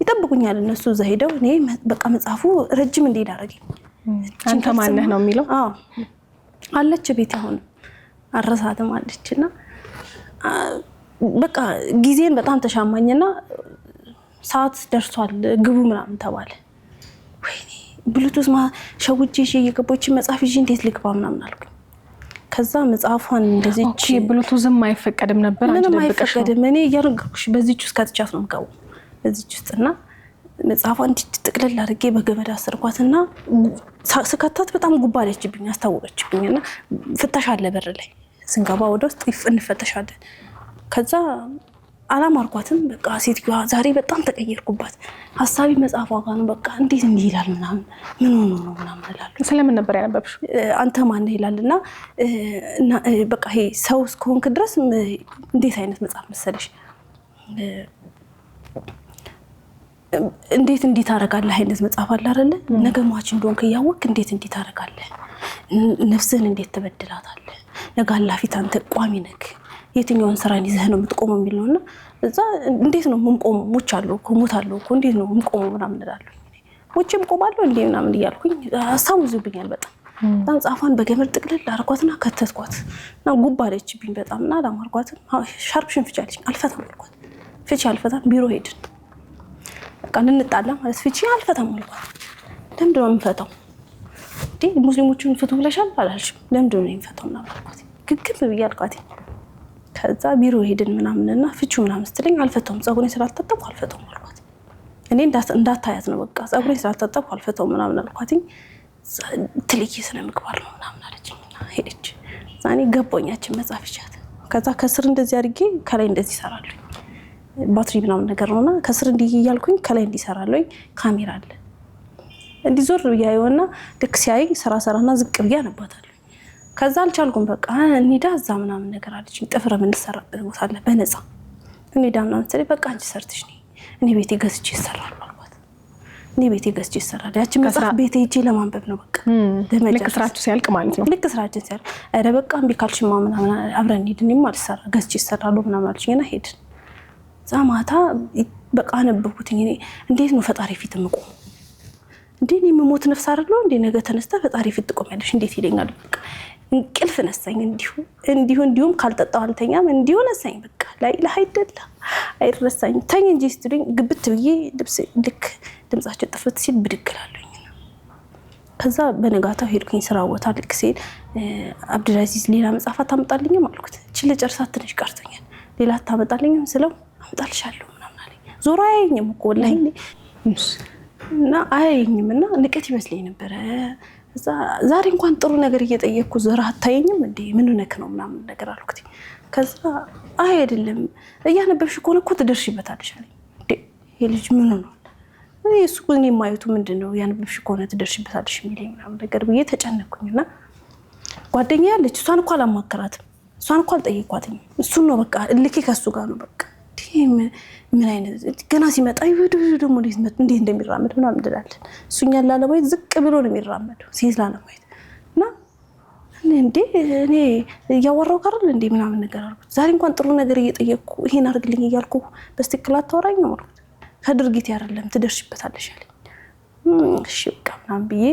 ይጠብቁኛል እነሱ እዛ ሄደው። እኔ በቃ መጽሐፉ ረጅም እንዲሄድ አደረገኝ። አንተ ማነህ ነው የሚለው? አዎ አለች ቤት አሁን አረሳትም አለችና በቃ ጊዜን በጣም ተሻማኝና ሰዓት ደርሷል ግቡ ምናምን ተባለ። ወይኔ ብሉቱዝ ሸውጄ እየገባች መጽሐፍ ይዤ እንዴት ልግባ ምናምን አልኩኝ። ከዛ መጽሐፏን እንደዚህ ብሉቱዝም አይፈቀድም ነበር? ምንም አይፈቀድም። እኔ እያነገርኩሽ በዚህች ውስጥ ከትቻት ነው የምገባው በዚህች ውስጥና መጽሐፏን ጥቅልል አድርጌ በገመድ አሰርኳትና ስከታት በጣም ጉባ አለችብኝ፣ አስታወቀችብኝና ፍተሻ አለ በር ላይ ስንገባ ወደ ውስጥ እንፈተሻለን። ከዛ አላማርኳትም። በቃ ሴትዮዋ ዛሬ በጣም ተቀየርኩባት። ሀሳቢ መጽሐፏ ጋር ነው። በቃ እንዴት እንዲህ ይላል ምናምን ምን ሆኖ ነው ምናምን እላለሁ። ስለምን ነበር ያነበብሽው? አንተ ማን ይላልና በቃ ይሄ ሰው እስከሆንክ ድረስ እንዴት አይነት መጽሐፍ መሰለሽ እንዴት እንዲህ ታደርጋለህ አይነት መጽሐፍ አለ አይደለ? ነገ ሟች እንደሆንክ እያወቅክ እንዴት እንዲህ ታደርጋለህ? ነፍስህን እንዴት ትበድላታለህ? ነገ አላፊት አንተ ቋሚ ነህ። የትኛውን ስራን ይዘህ ነው የምትቆመው የሚል ነውና እዛ እንዴት ነው የምቆመው? ሞቻለሁ እኮ ሞታለሁ እኮ እንዴት ነው የምቆመው ምናምን እላለሁ። ሞቼም ቆማለሁ እንዴ ምናምን እያልኩኝ ሀሳቡ ይዙብኛል በጣም። መጽሐፏን በገመድ ጥቅልል አድርጓትና ከተትኳት እና ጉባ አለችብኝ በጣም እና አላማርኳትም። ሻርፕሽን ፍቺ አለችኝ። አልፈታም አልኳት። ፍቺ አልፈታም። ቢሮ ሄድን በቃ እንጣላ ማለት ፍቺ አልፈታም አልኳት። ለምንድን ነው የምፈታው? እንዴ ሙስሊሞቹን ፍቱ ብለሻል አላልሽም? ለምንድን ነው የምፈታው ምናምን አልኳት። ግግም ብዬ አልኳት። ከዛ ቢሮ ሄድን ምናምንና ፍቺው ምናምን ስትለኝ አልፈታውም፣ ፀጉሬን ስላልታጠብኩ አልፈታውም አልኳት። እኔ እንዳታያት ነው በቃ ፀጉሬን ስላልታጠብኩ አልፈታውም ምናምን አልኳት። ትልዬ ስነ ምግባር ነው ምናምን አለችኝና ሄደች። እኔ ገባኛችን መጽሐፍ ይቻት። ከዛ ከስር እንደዚህ አድርጌ ከላይ እንደዚህ እሰራለሁ። ባትሪ ምናምን ነገር ነውና ከስር እንዲህ እያልኩኝ ከላይ እንዲህ እሰራለሁ። ካሜራ አለ እንዲህ ዞር ብያየውና ልክ ሲያይ ሰራና ዝቅ ብያ አነባታለሁ። ከዛ አልቻልኩም በቃ እንሂዳ እዛ ምናምን ነገር አለችኝ። ጥፍር የምንሰራበት ቦታ አለ በነፃ እንሂዳ ምናምን ስለኝ በቃ አንቺ ሰርተሽ ነይ እኔ ቤቴ ገዝቼ እሰራለሁ አልኳት። እኔ ቤቴ ገዝቼ እሰራለሁ። ያቺ መጽሐፍ ቤቴ ሄጄ ለማንበብ ነው በቃ ልክ ስራችሁ ሲያልቅ ማለት ነው። ልክ ስራችን ሲያልቅ ኧረ በቃ እምቢ ካልሽማ ምናምን አብረን እንሂድ እኔም አልሰራ ገዝቼ እሰራለሁ ምናምን አለችኝና ሄድን። እዛ ማታ በቃ አነበብኩትኝ። እኔ እንዴት ነው ፈጣሪ ፊት የምቆመው? እንዴ እኔ የምሞት ነፍስ አይደለሁ እንዴ? ነገ ተነስታ ፈጣሪ ፊት ትቆሚያለሽ እንዴት ይለኛል? በቃ እንቅልፍ ነሳኝ። እንዲሁም ካልጠጣሁ አልተኛም። እንዲሁ ነሳኝ በቃ ላይ ለሃይደላ አይረሳኝ። ተኝ እንጂ ስትሉኝ ግብት ብዬ ልክ ድምጻቸው ጥፍት ሲል ብድግ እላለሁኝ። ከዛ በነጋታው ሄድኩኝ ስራ ቦታ። ልክ ሲል አብዱልአዚዝ ሌላ መጽሐፍ አታመጣልኝም አልኩት። እቺ ለጨርሳት ትንሽ ቀርቶኛል ሌላ አታመጣልኝም ስለው አመጣልሻለሁ ምናምን አለኝ። ዞሮ አያየኝም እኮ ወላሂ እና አያየኝም እና ንቀት ይመስለኝ ነበረ። እዛ ዛሬ እንኳን ጥሩ ነገር እየጠየቅኩ ዞራ አታየኝም እንዴ ምን ነክ ነው ምናምን ነገር አልኩት። ከዛ አይ አይደለም እያነበብሽ ከሆነ እኮ ትደርሽበታለሽ አለኝ። እንዴ ይሄ ልጅ ምን ነው እሱ ግን የማይቱ ምንድነው ያነበብሽ ከሆነ ትደርሽበታለሽ የሚለኝ ምናምን ነገር ብዬ ተጨነቅኩኝና ጓደኛዬ ያለች እሷን እኮ አላማከራትም፣ እሷን እኮ አልጠየኳትም። እሱን ነው በቃ ልኬ ከሱ ጋር ነው በቃ ምን አይነት ገና ሲመጣ ይወዱ ደግሞ እንዴት እንደሚራመድ ምናምን እንላለን። እሱኛን ላለማየት ዝቅ ብሎ ነው የሚራመደው ሴት ላለማየት እና እንዴ እኔ እያወራሁ ካርል እንዴ ምናምን ነገር አልኩት። ዛሬ እንኳን ጥሩ ነገር እየጠየቅኩ ይሄን አድርግልኝ እያልኩ በስትክክል አታወራኝ ነው አልኩት። ከድርጊት አይደለም ትደርሽበታለሽ አለኝ። እሺ በቃ ምናምን ብዬ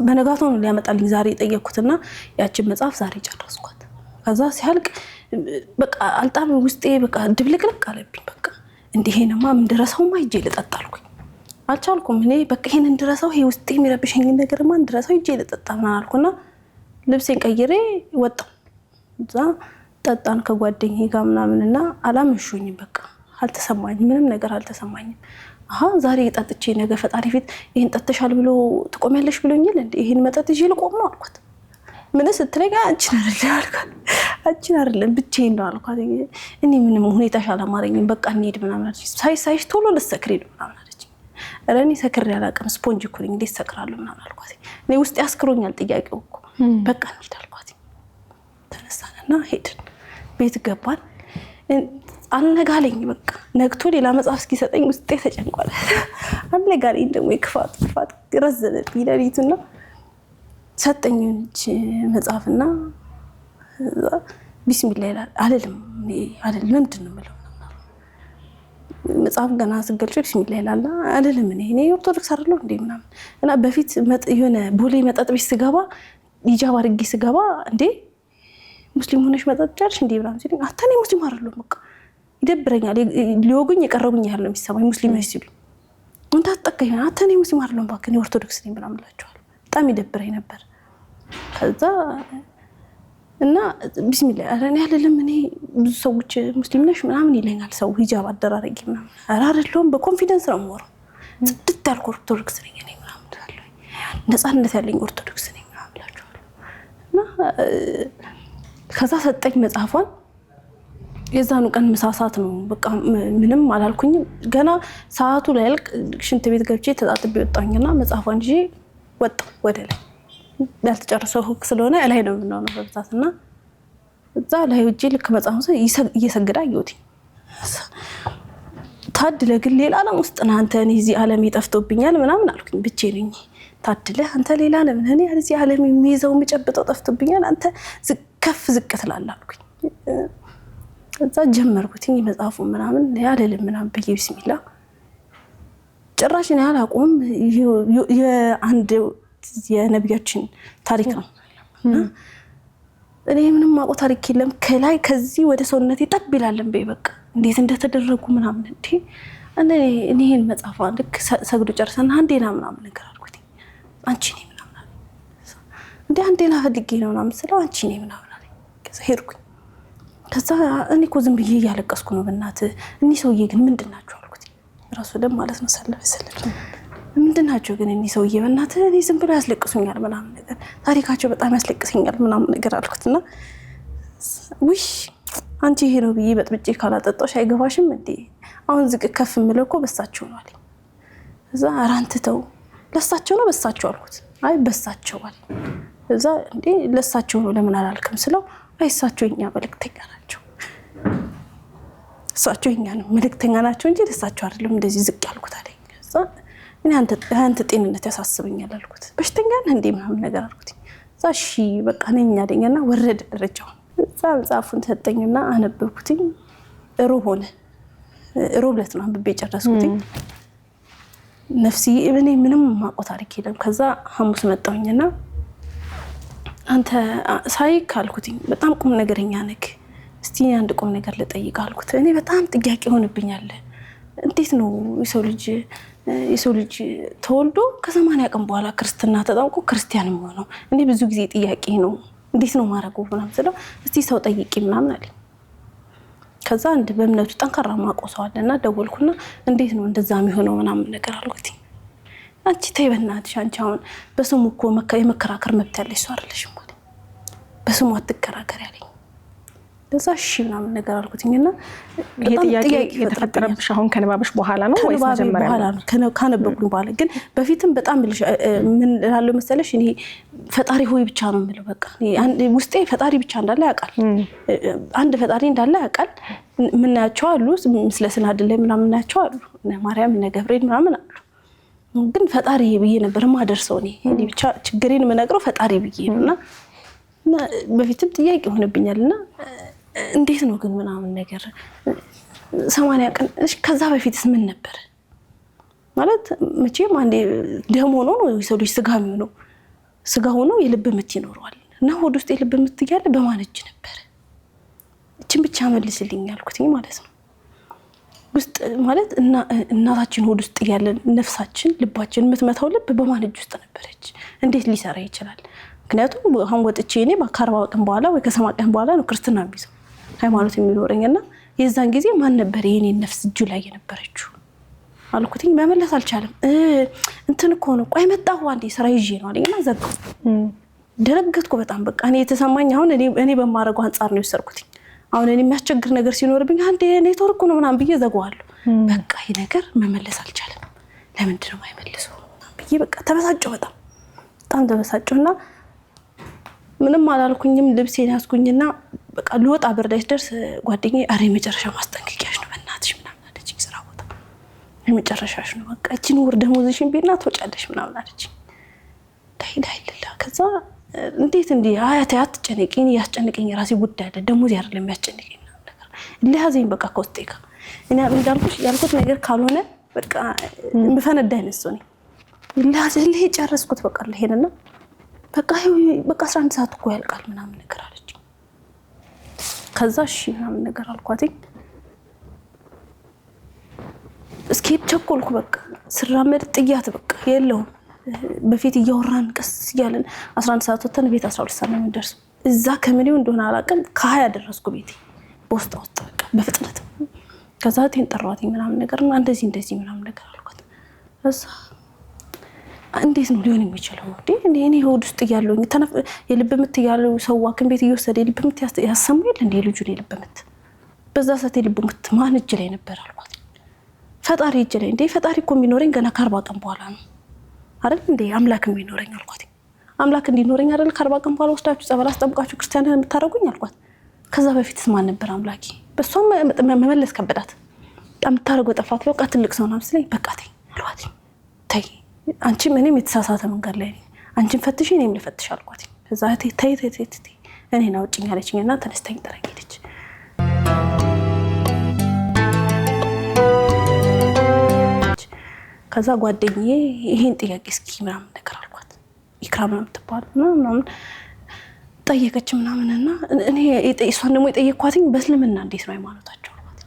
በነጋታው ነው ሊያመጣልኝ ዛሬ የጠየቅኩትና ያችን መጽሐፍ ዛሬ ጨረስኳት። ከዛ ሲያልቅ በቃ አልጣም ውስጤ በቃ ድብልቅልቅ አለብኝ። በቃ እንዲሄንማ እንድረሳውማ ሂጄ ልጠጣ አልኩኝ። አልቻልኩም እኔ በቃ ይሄን እንድረሳው ይሄ ውስጤ የሚረብሸኝ ነገርማ እንድረሳው ሂጄ ልጠጣ ምናምን አልኩና ልብሴን ቀይሬ ወጣሁ። እዛ ጠጣን ከጓደኛዬ ጋር ምናምንና አላመሾኝም። በቃ አልተሰማኝም፣ ምንም ነገር አልተሰማኝም። ዛሬ ጠጥቼ ነገ ፈጣሪ ፊት ይሄን ጠጥተሻል ብሎ ትቆሚያለሽ ብሎኛል እንዴ ይሄን መጠጥ ይዤ ልቆም ነው አልኳት። ምን ስትለኝ አንቺን አይደለም ብቻዬን ነው አልኳት። እኔ ምንም ሁኔታሽ አላማረኝም በቃ እንሂድ ምናምን አለች። ሳይሽ ቶሎ ልትሰክሪ ነው ምናምን አለች። ኧረ እኔ ሰክሬ አላውቅም ስፖንጅ እኮ ነኝ እንዴት ሰክራለሁ ምናምን አልኳት። እኔ ውስጥ ያስክሮኛል ጥያቄው እኮ በቃ እንሂድ አልኳት። ተነሳንና ሄድን። ቤት ገባን። አልነጋለኝ በቃ ነግቶ ሌላ መጽሐፍ እስኪሰጠኝ ውስጤ ተጨንቋል። አልነጋለኝ ደግሞ የክፋት ረዘመብኝ ሌሊቱና ሰጠኝ መጽሐፍና ቢስሚላህ ይላል አልልም ምንድን ነው የምለው መጽሐፍ ገና ስገልጭ ቢስሚላህ ይላል አልልም እኔ ኦርቶዶክስ አይደለሁ እንዴ ምናምን እና በፊት የሆነ ቦሌ መጠጥ ቤት ስገባ ሂጃብ አድርጌ ስገባ እንዴ ሙስሊም ሆነሽ መጠጥ ቻልሽ እንዴ ምናምን ሲሉኝ አታኔ ሙስሊም አይደለሁም በቃ ይደብረኛል። ሊወጉኝ የቀረቡኝ ያህል ነው የሚሰማኝ ሙስሊም ነሽ ሲሉኝ እንዳትጠቀኝ አታኔ ሙስሊም አይደለሁም በቃ እኔ ኦርቶዶክስ ነኝ ምናምን እላቸዋለሁ። በጣም ይደብረኝ ነበር። ከዛ እና ቢስሚላህ አረን ያለለም እኔ ብዙ ሰዎች ሙስሊም ነሽ ምናምን ይለኛል ሰው ሂጃብ አደራረጊ ምናምን አይደለም በኮንፊደንስ ነው የምወራው። ጽድት ያልኩ ኦርቶዶክስ ነኝ እኔ ምናምን እላለሁ። ነፃነት ያለኝ ኦርቶዶክስ ነኝ ምናምን እላቸዋለሁ። እና ከዛ ሰጠኝ መጽሐፏን። የዛኑ ቀን ምሳ ሰዓት ነው በቃ ምንም አላልኩኝም። ገና ሰዓቱ ላይ ያልቅ ሽንት ቤት ገብቼ ተጣጥቤ ወጣሁኝና መጽሐፏን ይዤ ወጣሁ ወደ ላይ ያልተጨረሰው ህግ ስለሆነ ላይ ነው የምንሆነው በብዛትና እዛ ላይ ውጪ ልክ መጽሐፉ እየሰገደ አየሁት። ታድለ ግን ሌላ ዓለም ውስጥ ነህ አንተ እኔ እዚህ ዓለም ይጠፍቶብኛል ምናምን አልኩኝ። ብቻዬን ነኝ። ታድለ አንተ ሌላ ዓለም ነህ እኔ እዚህ ዓለም የሚይዘው የምጨብጠው ጠፍቶብኛል አንተ ከፍ ዝቅ ትላለህ አልኩኝ። እዛ ጀመርኩትኝ መጽሐፉ ምናምን ያለልም ምናምን በየ ቢስሚላህ ጭራሽ ነው ያላቆም የአንድ የነብያችን ታሪክ ነው። እኔ ምንም ማቆ ታሪክ የለም ከላይ ከዚህ ወደ ሰውነቴ ጠብ ይላልም በቃ እንዴት እንደተደረጉ ምናምን እኔ ይሄን መጽሐፍ ልክ ሰግዶ ጨርሰና አንዴና ምናምን ነገር አልኩት። አንቺ ነኝ ምናምን አለ እንዴ አንዴና ፈልጌ ነው ምናምን ስለው አንቺ ነኝ ምናምን አለ። ከዛ ሄድኩኝ። ከዛ እኔ እኮ ዝም ብዬ እያለቀስኩ ነው በእናትህ እኒህ ሰውዬ ግን ምንድን ናቸው አልኩት። ራሱ ደም ማለት ነው ሰለፈ ምንድን ናቸው ግን እኒህ ሰውዬ በእናትህ እኔ ዝም ብሎ ያስለቅሱኛል ምናምን ነገር ታሪካቸው በጣም ያስለቅሰኛል ምናምን ነገር አልኩትና ውይ አንቺ ይሄ ነው ብዬ በጥብጬ ካላጠጣሽ አይገባሽም እንዴ አሁን ዝቅ ከፍ የምለው እኮ በሳቸው ነው አለኝ። እዛ ኧረ አንተ ተው ለሳቸው ነው በሳቸው አልኩት። አይ በሳቸው አለ። እዛ እንዴ ለሳቸው ነው ለምን አላልክም ስለው አይ እሳቸው የኛ መልእክተኛ ናቸው እሳቸው የኛ መልእክተኛ ናቸው እንጂ ለሳቸው አይደለም እንደዚህ ዝቅ ያልኩት አለኝ። እዛ እኔ አንተ ጤንነት ያሳስበኛል አልኩት። በሽተኛ ነህ እንዴ ምናምን ነገር አልኩት። እዛ እሺ በቃ ነኝ አለኝና ወረደ ደረጃው። እዛ መጽሐፉን ሰጠኝና አነበብኩትኝ። ሮብ ሆነ። ሮብ ዕለት ነው አንብቤ ጨረስኩትኝ። ነፍሲ እኔ ምንም ማቆ ታሪክ የለም። ከዛ ሐሙስ መጣሁኝና አንተ ሳይክ አልኩትኝ በጣም ቁም ነገረኛ ነህ እስቲ አንድ ቁም ነገር ልጠይቅ አልኩት። እኔ በጣም ጥያቄ ሆነብኛል። እንዴት ነው የሰው ልጅ ተወልዶ ከ80 ቀን በኋላ ክርስትና ተጠምቆ ክርስቲያን ሆነው? እኔ ብዙ ጊዜ ጥያቄ ነው እንዴት ነው ማረገው ምናምን ስለው እስቲ ሰው ጠይቂ ምናምን አለኝ። ከዛ አንድ በእምነቱ ጠንካራ ማቆሰው አለና ደወልኩና እንዴት ነው እንደዛ የሚሆነው ምናምን ነገር አልኩት። አንቺ ተይ በእናትሽ አንቺ አሁን በስሙ እኮ የመከራከር መብት ያለሽ ሰው አይደለሽም ማለት በስሙ አትከራከር ያለኝ። ለዛ እሺ ምናምን ነገር አልኩትኝና ጥያቄ የተፈጠረብሽ አሁን ከነባብሽ በኋላ ነው ወይስ መጀመሪያ ነው? ካነበብኩኝ በኋላ ግን በፊትም በጣም ምን እላለሁ መሰለሽ እኔ ፈጣሪ ሆይ ብቻ ነው የምለው። በቃ ውስጤ ፈጣሪ ብቻ እንዳለ ያውቃል። አንድ ፈጣሪ እንዳለ ያውቃል። ምናያቸው አሉ ምስለ ስናድል ላይ ምናምን ምናያቸው አሉ እነ ማርያም እነ ገብርኤል ምናምን አሉ። ግን ፈጣሪ ብዬ ነበር ማደርሰው እኔ ብቻ ችግሬን የምነግረው ፈጣሪ ብዬ ነውና በፊትም ጥያቄ ሆነብኛልና እንዴት ነው ግን ምናምን ነገር 80 ቀን እሺ ከዛ በፊትስ ምን ነበር ማለት መቼም አንዴ ደም ሆኖ ነው የሰው ልጅ ስጋ ሆኖ የልብ ምት ይኖረዋል እና ሆድ ውስጥ የልብ ምት ያለ በማን እጅ ነበር? እቺን ብቻ መልስልኝ አልኩትኝ ማለት ነው። ውስጥ ማለት እናታችን ሆድ ውስጥ ያለ ነፍሳችን ልባችን የምትመታው ልብ በማን እጅ ውስጥ ነበረች? እንዴት ሊሰራ ይችላል? ምክንያቱም አሁን ወጥቼ እኔ በ40 ቀን በኋላ ወይ ከ80 ቀን በኋላ ነው ክርስትና የሚይዘው ሃይማኖት የሚኖረኝና የዛን ጊዜ ማን ነበር የኔ ነፍስ እጁ ላይ የነበረችው አልኩትኝ። መመለስ አልቻለም። እንትን እኮ ነው ቆይ መጣሁ አንዴ ስራ ይዤ ነው አለኝና ዘጋው። ደረገጥኩ በጣም በቃ እኔ የተሰማኝ አሁን እኔ በማረጋው አንፃር ነው የወሰድኩት። አሁን እኔ የሚያስቸግር ነገር ሲኖርብኝ አንዴ ኔትወርክ ነው ምናምን ብዬ ዘጋዋለሁ። በቃ ይሄ ነገር መመለስ አልቻለም፣ ለምንድን ነው የማይመልሰው ብዬ በቃ ተበሳጨሁ። በጣም ተበሳጨሁና ምንም አላልኩኝም። ልብሴን ያዝኩኝና በቃ ልወጣ በር ላይ ስደርስ ጓደኛዬ አሬ መጨረሻ ማስጠንቀቂያሽ ነው በእናትሽ ምናምን አለችኝ። ስራ ቦታ የመጨረሻሽ ነው በቃ እቺን ወር ደሞዝሽን ቢና ትወጫለሽ ምናምን አለችኝ። ዳይዳይልላ ከዛ እንዴት እንዴ አያት አትጨነቂኝ፣ ያስጨነቀኝ ራሴ ጉዳይ አይደል ደሞዝ አይደለም የሚያስጨንቀኝ ነገር ለያዘኝ በቃ ከውስጤ ጋር እኔ እንዳልኩሽ ያልኩት ነገር ካልሆነ በቃ ምፈነዳ አይነት ሰው ነኝ። ለያዘልህ ጨረስኩት በቃ ለሄደና በቃ 11 ሰዓት እኮ ያልቃል ምናምን ነገር አለች። ከዛ እሺ ምናምን ነገር አልኳት። እስኪ ቸኮልኩ በቃ ስራመድ ጥያት በቃ የለውም በፊት እያወራን ቀስ እያለን 11 ሰዓት ወተን ቤት 12 ሰዓት ነው የምንደርሰው። እዛ ከመሪው እንደሆነ አላውቅም ከ20 ደረስኩ ቤቴ በውስጥ በቃ በፍጥነት። ከዛ እቴን ጠራዋትኝ ምናምን ነገር እና እንደዚህ ምናምን ነገር አልኳት። እዛ እንዴት ነው ሊሆን የሚችለው እንዴ እኔ ሆድ ውስጥ እያለሁ የልብ ምት ያለው ሰው አክም ቤት እየወሰደ የልብ ምት ያሰማል እንዴ ልጁ የልብ ምት በዛ ሰዓት የልብ ምት ማን እጅ ላይ ነበር አልኳት። ፈጣሪ እጅ ላይ እንዴ ፈጣሪ እኮ የሚኖረኝ ገና ከ40 ቀን በኋላ ነው አይደል እንዴ አምላክ የሚኖረኝ አልኳት። አምላክ እንዲኖረኝ አይደል ከ40 ቀን በኋላ ወስዳችሁ ጸበል አስጠምቃችሁ ክርስቲያን የምታረጉኝ አልኳት። ከዛ በፊትስ ማን ነበር አምላኪ? በሷም መመለስ ከበዳት። በጣም ታረገው ጠፋት። በቃ ትልቅ ሰው ነው መስለኝ በቃ ተይ አልኳት። ተይ አንቺ ምንም የተሳሳተ መንገድ ላይ አንቺን ፈትሽ እኔም ልፈትሽ አልኳት። ከዛ ተይ እኔ ነው ውጭኝ አለችኝና ተነስተኝ ጥራኝ ሄደች። ከዛ ጓደኛዬ ይሄን ጥያቄ እስኪ ምናምን ነገር አልኳት። ኢክራም ነው የምትባል ምናምን ጠየቀች ምናምንና እኔ እሷን ደግሞ የጠየኳትኝ በእስልምና እንዴት ነው ሃይማኖታችሁ አልኳት።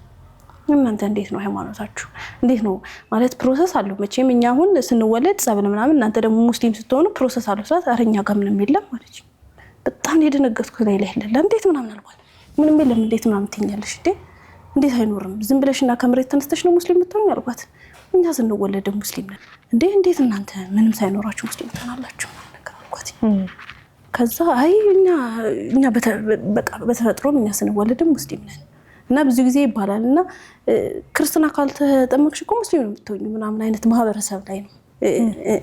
እናንተ እንዴት ነው ሃይማኖታችሁ እንዴት ነው ማለት ፕሮሰስ አለው መቼም እኛ አሁን ስንወለድ ጸበል ምናምን እናንተ ደግሞ ሙስሊም ስትሆኑ ፕሮሰስ አለው ስላት አረኛ ጋር ምንም የለም አለች። በጣም የደነገጥኩት ላይ ለለ እንዴት ምናምን አልኳት። ምንም የለም እንዴት ምናምን ትኛለሽ እንዴ እንዴት አይኖርም ዝም ብለሽና ከመሬት ተነስተሽ ነው ሙስሊም የምትሆኚ አልኳት። እኛ ስንወለድ ሙስሊም ነን እንዴ እንዴት እናንተ ምንም ሳይኖራችሁ ሙስሊም ትሆናላችሁ ነገር አልኳት። ከዛ አይ እኛ በቃ በተፈጥሮም እኛ ስንወለድም ሙስሊም ነን እና ብዙ ጊዜ ይባላልና ክርስትና ካልተጠመቅሽ እኮ ሙስሊም ነው የምትሆኚ ምናምን አይነት ማህበረሰብ ላይ ነው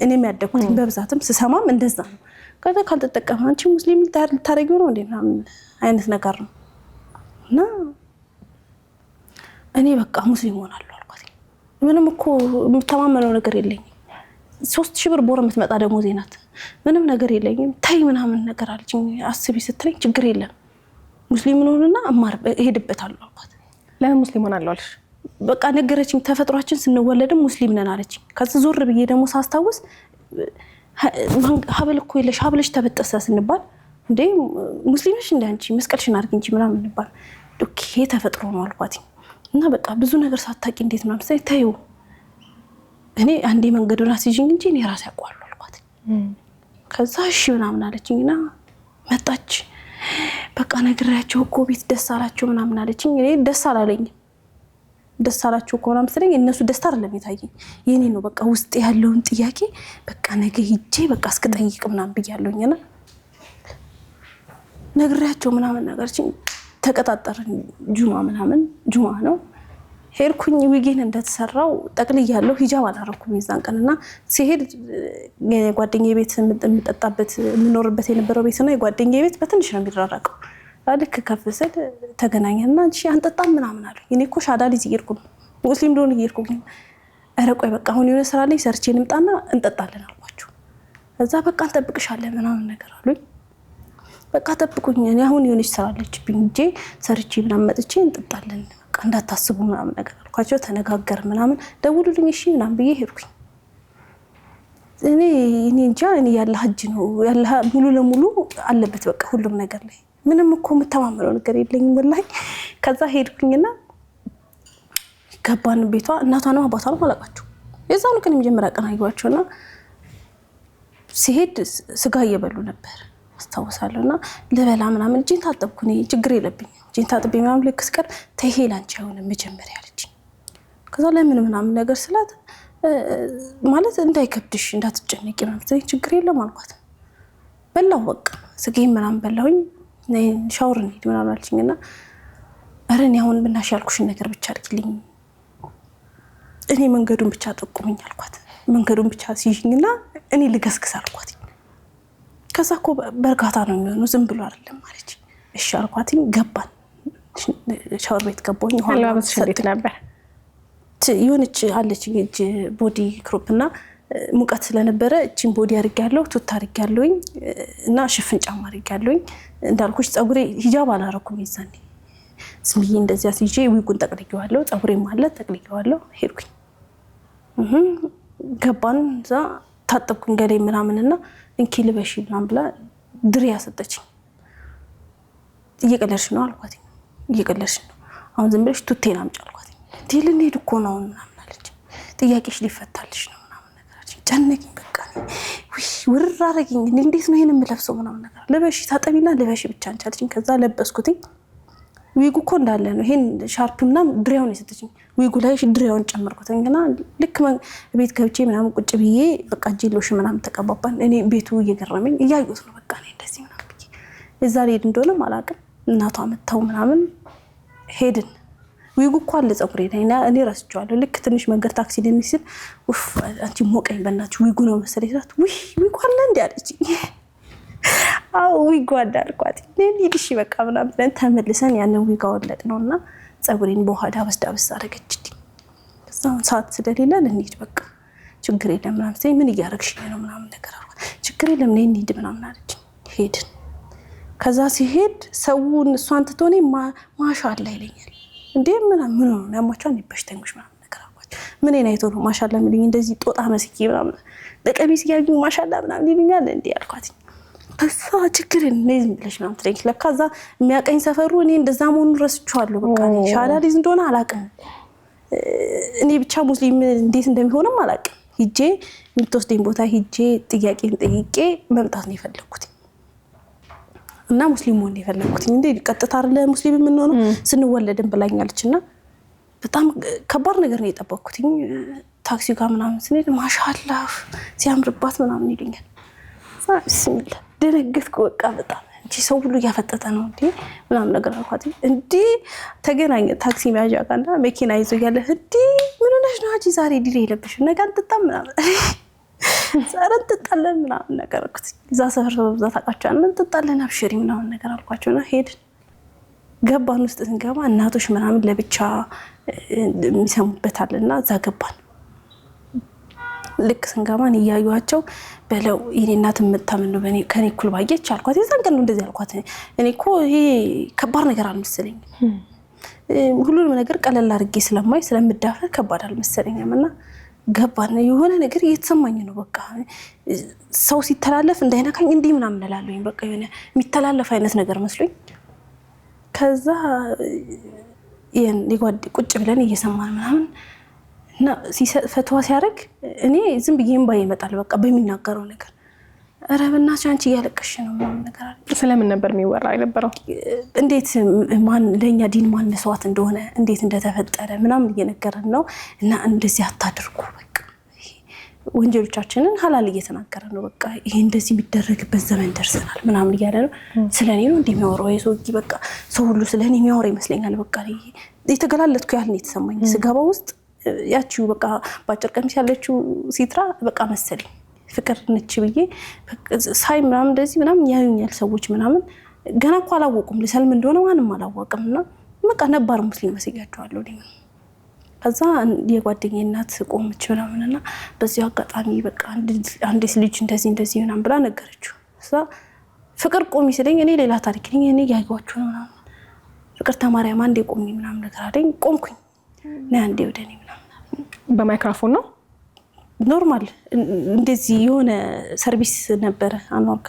እኔም ያደኩት በብዛትም ስሰማም እንደዛ ነው። ከዛ ካልተጠቀመ አንቺ ሙስሊም ልታረጊው ነው እንዴ ምናምን አይነት ነገር ነው እና እኔ በቃ ሙስሊም ሆናለሁ አልኳት። ምንም እኮ የምተማመነው ነገር የለኝም 3000 ብር ቦር የምትመጣ ደሞዜ ናት ምንም ነገር የለኝም ታይ ምናምን ነገር አለችኝ። አስቢ ስትለኝ ችግር የለም ሙስሊም ነውና አማር እሄድበታለሁ አልኳት። ለምን ሙስሊም ሆናለሁ አልሽ? በቃ ነገረችኝ። ተፈጥሯችን ስንወለድም ሙስሊም ነን አለችኝ። ከዛ ዞር ብዬ ደግሞ ሳስታውስ ሀብል እኮ የለሽ ሀብልሽ ተበጠሰ ስንባል እንዴ ሙስሊምሽ እንደ አንቺ መስቀልሽን አድርጊ እንጂ ምናምን እንባል ኦኬ ተፈጥሮ ነው አልኳት። እና በቃ ብዙ ነገር ሳታቂ እንዴት ነው ማለት ታዩ እኔ አንዴ መንገዱን አስይዥኝ እንጂ እኔ ራሴ አውቀዋለሁ አልኳት። ከዛ እሺ ምናምን አለችኝና መጣች። በቃ ነግሬያቸው እኮ ቤት ደስ አላቸው ምናምን አለችኝ። እኔ ደስ አላለኝም። ደስ አላቸው እኮ ምናምን ስለኝ እነሱ ደስታ አይደለም የታየኝ የኔ ነው በቃ ውስጥ ያለውን ጥያቄ በቃ ነገ ሂጄ በቃ እስከጠይቅ ምናምን ብያለሁኝና ነግሬያቸው ምናምን ነገርችኝ። ተቀጣጠርን ጁማ ነው ሄድኩኝ። ዊጌን እንደተሰራው ጠቅልያለሁ ሂጃብ አላረኩም የዛን ቀንና ሲሄድ የጓደኛዬ ቤት የምጠጣበት የምኖርበት የነበረው ቤትና የጓደኛዬ ቤት በትንሽ ነው የሚራራቀው። ልክ ከፍ ስል ተገናኘንና እሺ አንጠጣም ምናምን አሉኝ። እኔ እኮ ሻዳ ልጅ እየሄድኩ ነው ሙስሊም እንደሆነ እየሄድኩ ነው። ኧረ ቆይ በቃ አሁን የሆነ ስራ ላይ ሰርቼ ልምጣና እንጠጣለን አልኳቸው። እዛ በቃ እንጠብቅሻለን ምናምን ነገር አሉኝ። በቃ ጠብቁኝ እኔ አሁን የሆነች ስራ አለችብኝ እንጂ ሰርቼ ምናምን መጥቼ እንጠጣለን በቃ እንዳታስቡ ምናምን ነገር አልኳቸው። ተነጋገር ምናምን ደውሉልኝ እሺ ምናምን ብዬ ሄድኩኝ። እኔ እንጃ እኔ ያለ ሀጅ ነው ያለ ሙሉ ለሙሉ አለበት በቃ ሁሉም ነገር ላይ ምንም እኮ የምተማመነው ነገር የለኝም ወላሂ። ከዛ ሄድኩኝና ገባን ቤቷ። እናቷ ነው አባቷ ነው አላውቃቸው። የዛኑ ቀን የመጀመሪያ ቀን አየኋቸውና ሲሄድ ስጋ እየበሉ ነበር አስታውሳለሁና ለበላ ምናምን እጄን ታጠብኩ። እኔ ችግር የለብኝ እጄን ታጥቤ ምናምን ልክ ስቀር ተይ ላንቺ አይሆንም መጀመሪያ አለችኝ። ከዛ ለምን ምናምን ነገር ስላት ማለት እንዳይከብድሽ እንዳትጨነቂ ምናምን ችግር የለም አልኳት። በላው በቃ ስጋዬን ምናምን በላሁኝ። ሻወር እንሂድ ምናምን አለችኝና ኧረ እኔ አሁን ብናሽ ያልኩሽን ነገር ብቻ አድርጊልኝ፣ እኔ መንገዱን ብቻ ጠቁመኝ አልኳት። መንገዱን ብቻ ሲይኝና እኔ ልገስግስ አልኳት። ከዛ እኮ በርጋታ ነው የሚሆነው ዝም ብሎ አይደለም ማለች። እሺ አልኳት። ገባን ሻወር ቤት ገባሁኝ። አለባበስሽ እንዴት ነበር? የሆነች አለች እጅ ቦዲ ክሮፕና ሙቀት ስለነበረ እቺን ቦዲ አድርጌያለሁ፣ ቱታ አድርጌያለሁኝ እና ሽፍን ጫማ አድርጌያለሁኝ። እንዳልኩሽ ፀጉሬ ሂጃብ አላረኩም ይዛኔ ዝም ብዬ እንደዚያ ሲጄ ዊጉን ጠቅልዬዋለሁ፣ ፀጉሬም አለ ጠቅልዬዋለሁ። ሄድኩኝ ገባን። እዛ ታጠብኩኝ ገሌ ምናምንና እንኪ ልበሽ ምናምን ብላ ድሪያ ሰጠችኝ። እየቀለድሽ ነው አልኳት። እየቀለድሽ ነው አሁን ዝም ብለሽ ቱቴን አምጪ አልኳት። ልንሄድ እኮ ነው ምናምን አለች። ጥያቄሽ ሊፈታልሽ ነው ምናምን ነገር አለች። ጨነቀኝ በቃ ውርር አደረገኝ። እንዴት ነው ይሄን የምለብሰው ምናምን ነገር። ልበሽ ታጠቢና ልበሽ ብቻ አንቺ አለችኝ። ከዛ ለበስኩትኝ። ዊጉ እኮ እንዳለ ነው። ይሄን ሻርፕና ድሪያውን የሰጠችኝ ዊጉ ላይ ድሪያውን ጨመርኩትኝና ልክ ቤት ገብቼ ምናምን ቁጭ ብዬ በቃ ጄሎሽ ምናምን ተቀባባን። እኔ ቤቱ እየገረመኝ እያየሁት ነው በቃ እኔ እንደዚህ ምናምን ብዬ እዛ ሄድ እንደሆነም አላውቅም። እናቷ መታው ምናምን ሄድን። ዊጉ እኮ አለ ፀጉሬ ላይ እና እኔ ረስቼዋለሁ። ልክ ትንሽ መንገድ ታክሲ ልንይ ሲል ኡፍ አንቺ ሞቀኝ በእናትሽ ዊጉ ነው መሰለኝ ስላት ዊጉ አለ እንዴ አለችኝ። አው ዊጉ አዳርኳት። ለሊድ እሺ በቃ ምናምን ብለን ተመልሰን ያንን ዊጋ ወለድ ነውና ፀጉሬን በውሃ ዳበስ ዳበስ አደረገችልኝ። ከዛው ሰዓት ስለሌለ እንሂድ በቃ ችግር የለም ምናምን ሲል ምን እያረግሽ ነው ምናምን ነገር አልኳት። ችግር የለም ነይ እንሂድ ምናምን አለች። ሄድን። ከዛ ሲሄድ ሰውን እሷን ትቶኔ ማሻአላ ይለኛል። እንዴ ምን ነው ያማቻን ይበሽተንኩሽ ምናምን ነገር አልኳት። ምን አይቶ ነው ማሻአላ የሚልኝ እንደዚህ ጦጣ መስኪ ምናምን ለቀሚስ ያዩ ማሻአላ ምናምን ይልኛል እንዴ አልኳት። ከዛ ችግር የለም ብለሽ ምናምን ትለኝ። ለካ እዛ የሚያቀኝ ሰፈሩ እኔ እንደዛ መሆኑን ረስቼዋለሁ። በቃ እኔ ሻላ ሊዝ እንደሆነ አላውቅም። እኔ ብቻ ሙስሊም እንዴት እንደሚሆንም አላውቅም። ሂጄ የምትወስደኝ ቦታ ሂጄ ጥያቄን ጠይቄ መምጣት ነው የፈለኩት እና ሙስሊም ሆነ የፈለኩት እንዴ ቀጥታ አይደለ ሙስሊም የምንሆነው ስንወለድን ብላኛለችና በጣም ከባድ ነገር ነው የጠበቅኩት። ታክሲ ጋር ምናምን ስንሄድ ማሻአላ ሲያምርባት ምናምን ይሉኛል። ቢስሚላህ ደነገጥኩ በቃ በጣም እንጂ ሰው ሁሉ እያፈጠጠ ነው እንዴ ምናምን ነገር አልኳት። እንዴ ተገናኘ ታክሲ መያዣ ጋርና መኪና ይዞ ያለ እንዴ ምን ሆነሽ ነው አጂ ዛሬ ዲሬ የለብሽ ነገ አንጥጣም ምናምን ዛሬ እንጥጣለን ምናምን ነገር አልኩት። እዛ ሰፈር በብዛት አቃቻለን እንጥጣለን አብሽሪ ምናምን ነገር አልኳቸውና ሄድን። ገባን። ውስጥ ስንገባ እናቶች ምናምን ለብቻ የሚሰሙበታልና እዛ ገባን። ልክ ስንገባን እያዩዋቸው በለው የኔ እናት የምታምን ነው በኔ ከኔ እኩል ባየች አልኳት። የዛን ቀን ነው እንደዚህ አልኳት። እኔ እኮ ይሄ ከባድ ነገር አልመሰለኝም። ሁሉንም ነገር ቀለል አድርጌ ስለማይ ስለምዳፈር ከባድ አልመሰለኝምና ገባን። የሆነ ነገር እየተሰማኝ ነው በቃ ሰው ሲተላለፍ እንዳይነካኝ እንዲህ ምናምን እላለሁኝ። በቃ የሆነ የሚተላለፍ አይነት ነገር መስሎኝ ከዛ ቁጭ ብለን እየሰማን ምናምን እና ፈትዋ ሲያደርግ እኔ ዝም ብዬ እምባዬ ይመጣል በቃ በሚናገረው ነገር። ኧረ በእናትሽ አንቺ እያለቀሽ ነው ምናምን ነገር አለ። ስለምን ነበር የሚወራ የነበረው? እንዴት ማን ለኛ ዲን ማን መስዋዕት እንደሆነ እንዴት እንደተፈጠረ ምናምን እየነገረን ነው። እና እንደዚህ አታድርጉ በቃ ወንጀሎቻችንን ሐላል እየተናገረ ነው። በቃ ይሄ እንደዚህ የሚደረግበት ዘመን ደርሰናል ምናምን እያለ ነው። ስለኔ ነው እንደሚያወራው የሰውዬ በቃ ሰው ሁሉ ስለኔ የሚያወራ ይመስለኛል። በቃ የተገላለጥኩ ያህል ነው የተሰማኝ። ስገባ ውስጥ ያቺው በቃ ባጭር ቀሚስ ያለችው ሲትራ በቃ መሰለኝ ፍቅር ነች ብዬ ሳይ ምናምን እንደዚህ ምናምን ያዩኛል ሰዎች ምናምን ገና እኮ አላወቁም ለሰልም እንደሆነ ማንም አላወቅምና በቃ ነባር ሙስሊም መስያቸዋለሁ እኔ። ከዛ የጓደኛዬ እናት ቆመች ምናምንና በዚህ አጋጣሚ በቃ አንዲት ልጅ እንደዚህ ምናምን ብላ ነገረችው። ከዛ ፍቅር ቆሚ ስለኝ እኔ ሌላ ታሪክ ነኝ እኔ ያዩዋችሁ ነው ምናምን ፍቅር ተማሪያም አንዴ ቆሚ ምናምን ነገር አለኝ። ቆምኩኝ እና አንዴ ወደኔ ምናምን በማይክሮፎን ነው ኖርማል እንደዚህ የሆነ ሰርቪስ ነበረ አኗርካ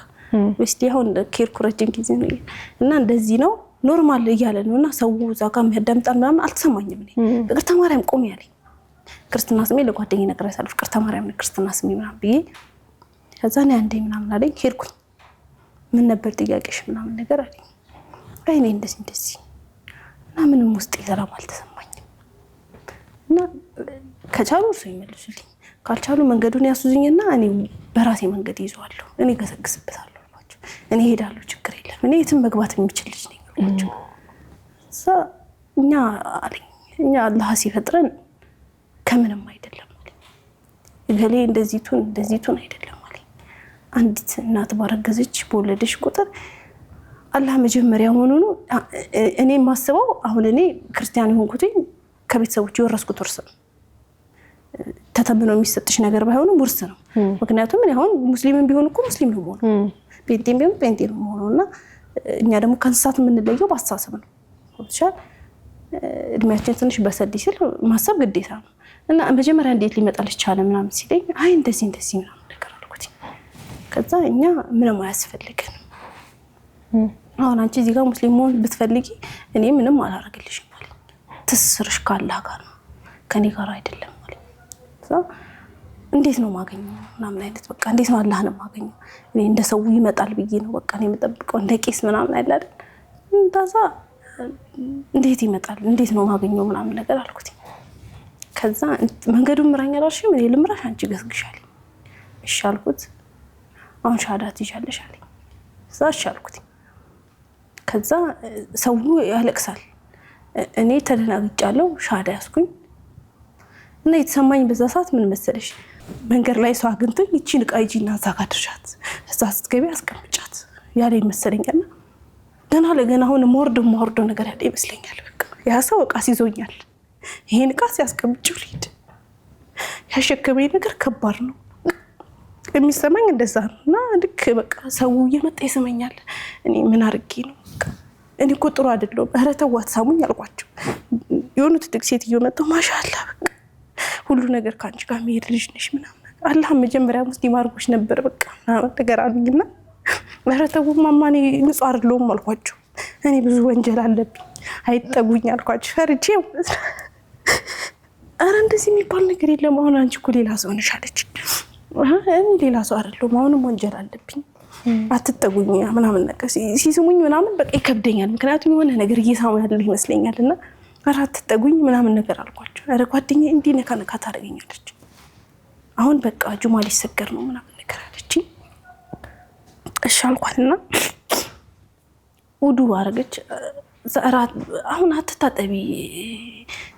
ወስቲ አሁን ኬርኩ ረጅም ጊዜ ነው እና እንደዚህ ነው ኖርማል እያለ ነውና ሰው እዛ ጋር የሚያዳምጣን ምናምን አልተሰማኝም። እኔ ፍቅር ተማሪያም ቆም ያለኝ ክርስትና ስሜ ለጓደኛዬ ነገር ያሳልፍ ፍቅር ተማሪያም ክርስትና ስሜ ምናምን ብዬ ከዛ ነው አንዴ ምናምን አለኝ። ሄድኩኝ። ምን ነበር ጥያቄሽ ምናምን ነገር አለኝ። አይ እኔ እንደዚህ እና ምንም ውስጥ ሰላም አልተሰማኝም እና ከቻሉ እርሱ ይመልሱልኝ ካልቻሉ መንገዱን ያሱዝኝና እኔ በራሴ መንገድ ይዘዋለሁ እኔ ገሰግስበታለሁ አልኳቸው። እኔ ሄዳለሁ ችግር የለም እኔ የትም መግባት የሚችል ልጅ ነኝ አልኳቸው። እኛ አላህ ሲፈጥረን ከምንም አይደለም ማለት እገሌ እንደዚህቱን አይደለም ማለት አንዲት እናት ባረገዘች በወለደች ቁጥር አላህ መጀመሪያ ሆኖ እኔ ማስበው አሁን እኔ ክርስቲያን ሆንኩትኝ ከቤተሰቦች የወረስኩት ውርስ ነው። ተተምኖ የሚሰጥሽ ነገር ባይሆንም ውርስ ነው። ምክንያቱም እኔ አሁን ሙስሊምም ቢሆን እኮ ሙስሊም ነው ሆኖ ጴንጤም ቢሆን ጴንጤ ነው ሆኖና እኛ ደግሞ ከእንስሳት የምንለየው በአስተሳሰብ ነው። ወጥቻል እድሜያችን ትንሽ በሰል ሲል ማሰብ ግዴታ ነው። እና መጀመሪያ እንዴት ሊመጣልሽ ቻለ ምናምን ሲለኝ አይ እንደዚህ ምናምን ነገር አልኩት። ከዛ እኛ ምንም አያስፈልገንም አሁን አንቺ እዚህ ጋር ሙስሊም መሆን ብትፈልጊ እኔ ምንም አላረግልሽም ማለት ትስርሽ ካላህ ጋር ነው ከኔ ጋር አይደለም ማለት እንዴት ነው ማገኘው ምናምን አይነት በቃ እንዴት ነው አላህን ማገኘው እኔ እንደ ሰው ይመጣል ብዬ ነው በቃ እኔ የምጠብቀው እንደ ቄስ ምናምን አይደል እንደዛ እንዴት ይመጣል እንዴት ነው ማገኘው ምናምን ነገር አልኩት። ከዛ መንገዱን ምራኛ አላልሽም እኔ ልምራሽ አንቺ ገስግሻል እሺ አልኩት። አሁን ሻዳት ይሻለሽ አለኝ። እዛ እሺ አልኩት። ከዛ ሰው ያለቅሳል እኔ ተደናግጫለሁ ሻዳ ያስኩኝ እና የተሰማኝ በዛ ሰዓት ምን መሰለሽ መንገድ ላይ ሰው አግኝቶኝ እቺን ዕቃ ይጂና እዛ ጋር ድርሻት እዛ ስትገቢ አስቀምጫት ያለ ይመስለኛል። ገና ለገና አሁን ሞርዶ ነገር ያለ ይመስለኛል። በቃ ያ ሰው ዕቃ ሲዞኛል ይሄን ዕቃ ሲያስቀምጪው ልሂድ ያሸከመኝ ነገር ከባድ ነው የሚሰማኝ እንደዛ ነው። እና ልክ በቃ ሰው እየመጣ ይሰማኛል እኔ ምን አድርጌ ነው እኔ እኮ ጥሩ አይደለም ኧረ ተው አትሳሙኝ አልኳቸው። የሆነ ትልቅ ሴትዮ መጣው ማሻአላ በቃ ሁሉ ነገር ካንቺ ጋር መሄድ ልጅ ነሽ ምናምን አላህ መጀመሪያ ሙስሊም አድርጎሽ ነበር በቃ ነገር አሉኝና ኧረ ተው ማማ እኔ ንጹህ አይደለሁም አልኳቸው። እኔ ብዙ ወንጀል አለብኝ አይጠጉኝ አልኳቸው ፈርቼ። ኧረ እንደዚህ የሚባል ነገር የለም አሁን አንቺ እኮ ሌላ ሰው ነሽ አለች። እኔ ሌላ ሰው አይደለሁም አሁንም ወንጀል አለብኝ አትጠጉኝ ምናምን ነገር ሲስሙኝ ምናምን በቃ ይከብደኛል ምክንያቱም የሆነ ነገር እየሳሙ ያለው ይመስለኛልና ኧረ አትጠጉኝ ምናምን ነገር አልኳቸው። ኧረ ጓደኛዬ እንዲህ ነካ ታደርገኛለች አሁን በቃ ጁማ ሊሰገር ነው ምናምን ነገር አለች። እሺ አልኳትና ውዱ አረገች። አሁን አትታጠቢ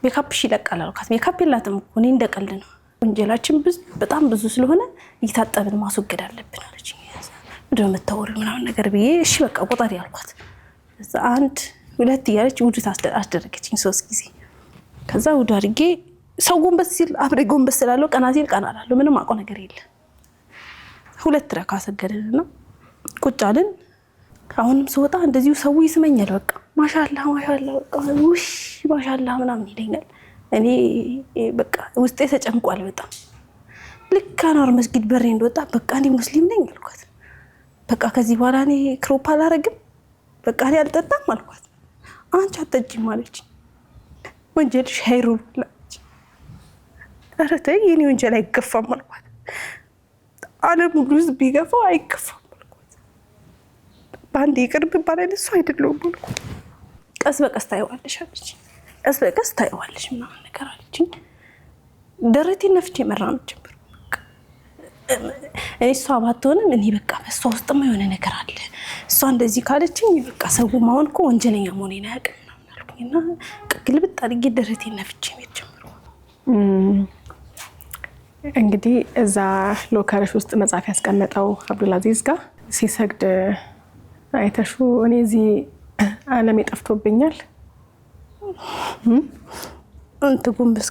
ሜካፕሽ ይለቃል አልኳት። ሜካፕ የላትም እኮ እኔ እንደቀልድ ነው ወንጀላችን በጣም ብዙ ስለሆነ እየታጠብን ማስወገድ አለብን አለች። ምንድነው የምታወሪው ምናምን ነገር ብዬ እሺ በቃ ቁጠሪ አልኳት። እዛ 1 2 እያለች ውዱ አስደረገችኝ 3 ጊዜ። ከዛ ውዱ አድርጌ ሰው ጎንበስ ሲል አብሬ ጎንበስ ስላለው ቀና ሲል ቀና አላለሁ ምንም አውቀው ነገር የለም። 2 ረካ ሰገድንና ቁጭ አልን። አሁንም ስወጣ እንደዚሁ ሰው ይስመኛል በቃ ማሻአላ በቃ ውሽ ማሻአላ ምናምን ይለኛል። እኔ በቃ ውስጤ ተጨንቋል በጣም። ልክ አናር መስጊድ በሬ እንደወጣ በቃ እኔ ሙስሊም ነኝ አልኳት። በቃ ከዚህ በኋላ እኔ ክሮፕ አላረግም በቃ እኔ አልጠጣም አልኳት። አንቺ አትጠጪም አለች። ወንጀልሽ ኸይሩ አለች። ኧረ ተይ የኔ ወንጀል አይገፋም አልኳት። ዓለም ሁሉ ህዝብ ቢገፋው አይገፋም አልኳት። በአንዴ ይቅር ብባል እሱ አይደለሁም አልኳት። ቀስ በቀስ ታይዋለሽ አለች። ቀስ በቀስ ታይዋለሽ ምናምን ነገር አለችኝ። ደረቴን ነፍቼ መራመድ ጀመርኩ። እሷ ባትሆንም እኔ በቃ በሷ ውስጥማ የሆነ ነገር አለ እሷ እንደዚህ ካለችኝ በቃ ሰው ማውን እኮ ወንጀለኛ መሆኔን አያውቅም ምናምን አልኩኝና ግልብጥ አድርጌ ደረቴን ነፍቼ መሄድ ጀመርኩ። እንግዲህ እዛ ሎከርሽ ውስጥ መጽሐፍ ያስቀመጠው አብዱልአዚዝ ጋር ሲሰግድ አይተሹ እኔ እዚህ ዓለም የጠፍቶብኛል አንተ ጎንበስ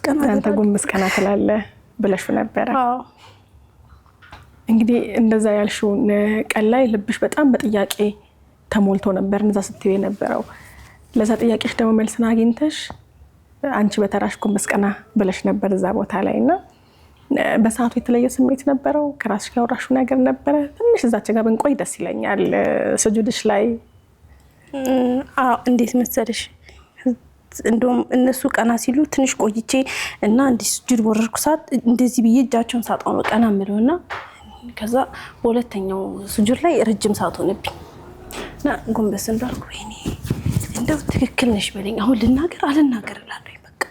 ቀና ትላለህ ብለሽ ነበር። አዎ እንግዲህ እንደዛ ያልሽውን ቀን ላይ ልብሽ በጣም በጥያቄ ተሞልቶ ነበር እንደዛ ስትይ የነበረው። ለዛ ጥያቄሽ ደግሞ መልስን አግኝተሽ አንቺ በተራሽ ጎንበስ ቀና ብለሽ ነበር እዛ ቦታ ላይና በሰዓቱ የተለየ ስሜት ነበረው? ከራስሽ ጋር ወራሹ ነገር ነበረ? ትንሽ እዛች ጋር ብንቆይ ደስ ይለኛል ስጁድሽ ላይ። እንዴት መሰለሽ እንደውም እነሱ ቀና ሲሉ ትንሽ ቆይቼ እና እንዲህ ስጁድ ወረድኩ ሰዓት እንደዚህ ብዬ እጃቸውን ሳጣው ነው ቀና ምለውና ከዛ በሁለተኛው ስጁድ ላይ ረጅም ሰዓት ሆነብኝ እና ጎንበስ እንዳልኩ ወይኔ እንደው ትክክል ነሽ በለኝ አሁን ልናገር አልናገር እላለሁ። በቃ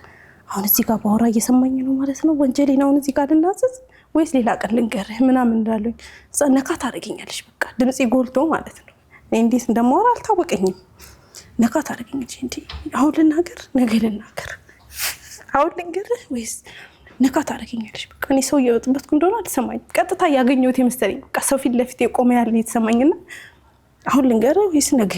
አሁን እዚህ ጋር ባወራ እየሰማኝ ነው ማለት ነው ወንጀሌ ነው እዚህ ጋር ልናዘዝ ወይስ ሌላ ቀን ልንገርህ ምናምን እንዳለኝ ነካ ታደርገኛለሽ። በቃ ድምፄ ጎልቶ ማለት ነው። እኔ እንዴት እንደማወራ አልታወቀኝም። ነካ ታደርገኛለሽ። እንዴ አሁን ልናገር ነገ ልናገር አሁን ልንገርህ ወይስ ነካ ታደርገኛለሽ። በቃ እኔ ሰው እየወጥበትኩ እንደሆነ አልሰማኝም። ቀጥታ ያገኘሁት የመሰለኝ በቃ ሰው ፊት ለፊት የቆመ ያለ የተሰማኝና አሁን ልንገርህ ወይስ ነገ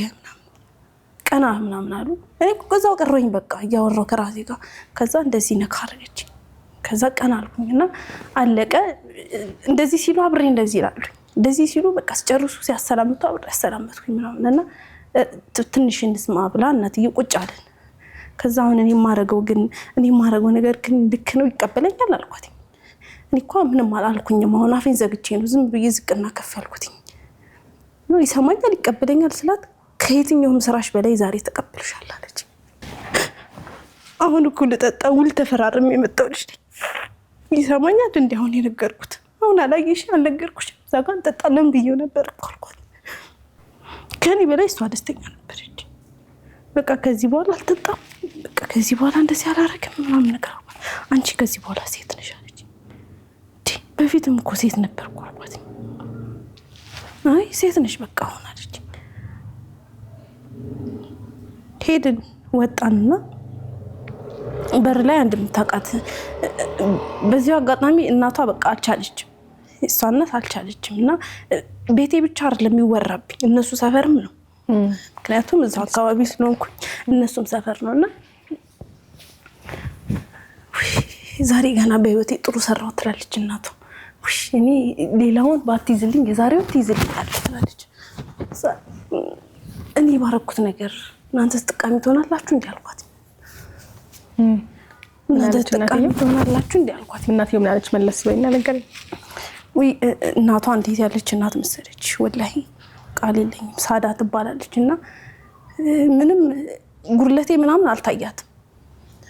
ቀና ምናምን አሉ። እኔ ከዛው ቀረኝ በቃ እያወራሁ ከራሴ ጋር። ከዛ እንደዚህ ነካ አደረገች። ከዛ ቀና አልኩኝና አለቀ። እንደዚህ ሲሉ አብሬ እንደዚህ ይላሉ። እንደዚህ ሲሉ በቃ ሲጨርሱ ሲያሰላምቱ አብሬ ያሰላመትኩኝ ምናምንና ትንሽ እንስማ ብላ እናትዬ ቁጭ አለን። ከዛ አሁን እኔ የማረገው ነገር ግን ልክ ነው ይቀበለኛል አልኳት። እኔ እኮ ምንም አላልኩኝም። አሁን አፌን ዘግቼ ነው ዝም ብዬ ዝቅና ከፍ ያልኩት ነው። ይሰማኛል ይቀበለኛል ስላት ከየትኛውም ስራሽ በላይ ዛሬ ተቀበልሻል አለች። አሁን እኮ ልጠጣ ውል ተፈራርም የመጣው ልጅ ነኝ። ይሰማኛል እንዴ አሁን የነገርኩት አሁን አላየሽ አልነገርኩሽ እዛ ጋር እንጠጣለን ብዬው ነበር እኮ አልኳት። ከኔ በላይ እሷ ደስተኛ ነበረች። በቃ ከዚህ በኋላ አልጠጣም፣ በቃ ከዚህ በኋላ እንደዚህ አላረግም ምናምን ነገር አልኳት። አንቺ ከዚህ በኋላ ሴት ነሽ አለች። በፊትም እኮ ሴት ነበርኩ አልኳት። አይ ሴት ነሽ በቃ አሁን አለች። ሄድን ወጣንና በር ላይ አንድ የምታውቃት በዚሁ አጋጣሚ እናቷ በቃ አልቻለችም፣ እሷነት አልቻለችም። እና ቤቴ ብቻ አይደለም የሚወራብኝ እነሱ ሰፈርም ነው። ምክንያቱም እዛው አካባቢ ስለሆንኩኝ እነሱም ሰፈር ነውና ዛሬ ገና በህይወቴ ጥሩ ሰራው ትላለች እናቷ። እኔ ሌላውን ባትይዝልኝ የዛሬው ትይዝልኛለች ትላለች። እኔ ባረኩት ነገር እናንተ ተጠቃሚ ትሆናላችሁ እንዴ አልኳት። እናንተ ተጠቃሚ ትሆናላችሁ እንዴ አልኳት። እናትዬ ምን አለች መለስ በይና ነገር ወይ እናቷ እንዴት ያለች እናት መሰለች። ወላሂ ቃል የለኝም። ሳዳ ትባላለች እና ምንም ጉርለቴ ምናምን አልታያትም፣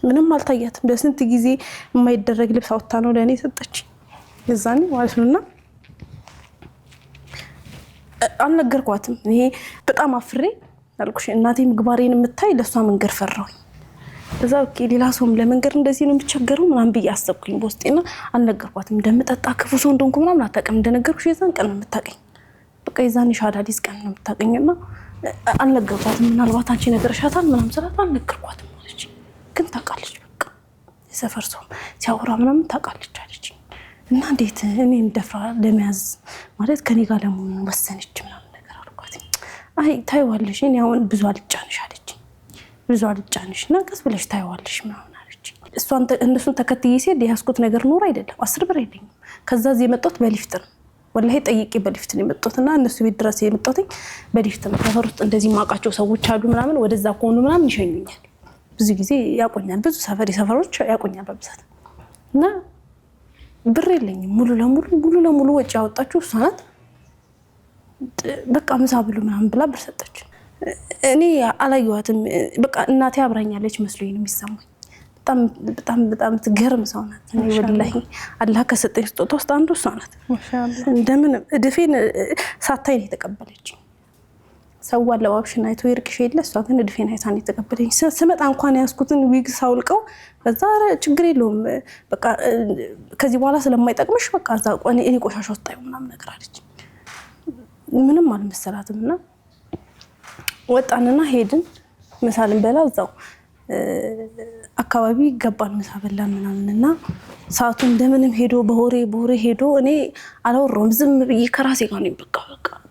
ምንም አልታያትም። በስንት ጊዜ የማይደረግ ልብስ አውጥታ ነው ለእኔ ሰጠች የዛኔ ማለት ነውና አልነገርኳትም። ይሄ በጣም አፍሬ አልኩሽ እናቴ ምግባሬን የምታይ ለሷ መንገር ፈራሁኝ። ከዛ ሌላ ሰውም ለመንገር እንደዚህ ነው የሚቸገረው ምናምን ብዬ አሰብኩኝ በውስጤና አልነገርኳትም። እንደምጠጣ ክፉ ሰው እንደሆንኩ ምናምን አታውቅም። እንደነገርኩሽ የዛን ቀን ነው የምታውቀኝ። በቃ የዛን ሻዳዲስ ቀን ነው የምታውቀኝና አልነገርኳትም። ምናልባት አንቺ ነገርሻታል ምናምን ስላት አልነገርኳትም አለች። ግን ታውቃለች በቃ የሰፈር ሰው ሲያወራ ምናምን ታውቃለች አለች። እና እንዴት እኔ እንደፍራ ለመያዝ ማለት ከኔ ጋር ለመሆን ወሰነች ምናምን ነገር አልኳት። አይ ታይዋለሽ እኔ አሁን ብዙ አልጫንሽ አለች። ብዙ አልጫንሽ እና ቀስ ብለሽ ታይዋለሽ ምናምን አለች። እነሱን ተከትዬ ሲሄድ የያዝኩት ነገር ኖር አይደለም 10 ብር የለኝም። ከዛ እዚህ የመጣሁት በሊፍት ነው። ወላሂ ጠይቄ በሊፍት ነው የመጣሁትና እነሱ ቤት ድረስ የመጣሁት በሊፍት ነው። ሰፈር ውስጥ እንደዚህ ማውቃቸው ሰዎች አሉ ምናምን ወደዛ ከሆኑ ምናምን ይሸኙኛል። ብዙ ጊዜ ያቆኛል። ብዙ ሰፈሮች ያቆኛል በብዛት እና ብር የለኝም። ሙሉ ለሙሉ ወጪ ያወጣችሁ እሷ ናት። በቃ ምሳ ብሉ ምናምን ብላ ብር ሰጠች። እኔ አላየኋትም። በቃ እናቴ አብራኛለች መስሎኝ ነው የሚሰማኝ። በጣም ትገርም ሰው ናት። እኔ ወላሂ አላህ ከሰጠኝ ስጦታ ውስጥ አንዱ እሷ ናት። ማሻአላህ እንደምን እድፌን ሳታይ ነው የተቀበለችኝ። ሰው አለባብሽን አይቶ ይርቅሽ የለ እሷ ግን እድፌን አይታ ነው የተቀበለችኝ። ስመጣ እንኳን ያስኩትን ዊግ ሳውልቀው ከዛ ችግር የለውም በቃ ከዚህ በኋላ ስለማይጠቅምሽ በቃ እዛ እኔ ቆሻሻ ውስጥ አይሆን ምናምን ነገር አለች። ምንም አልመሰላትምና ወጣንና ሄድን ምሳ ልንበላ እዛው አካባቢ ገባን። ምሳ በላን ምናምንና ሰዓቱ እንደምንም ሄዶ በሆሬ ሄዶ እኔ አላወራሁም። ዝም ብዬ ከራሴ ጋር ነው በቃ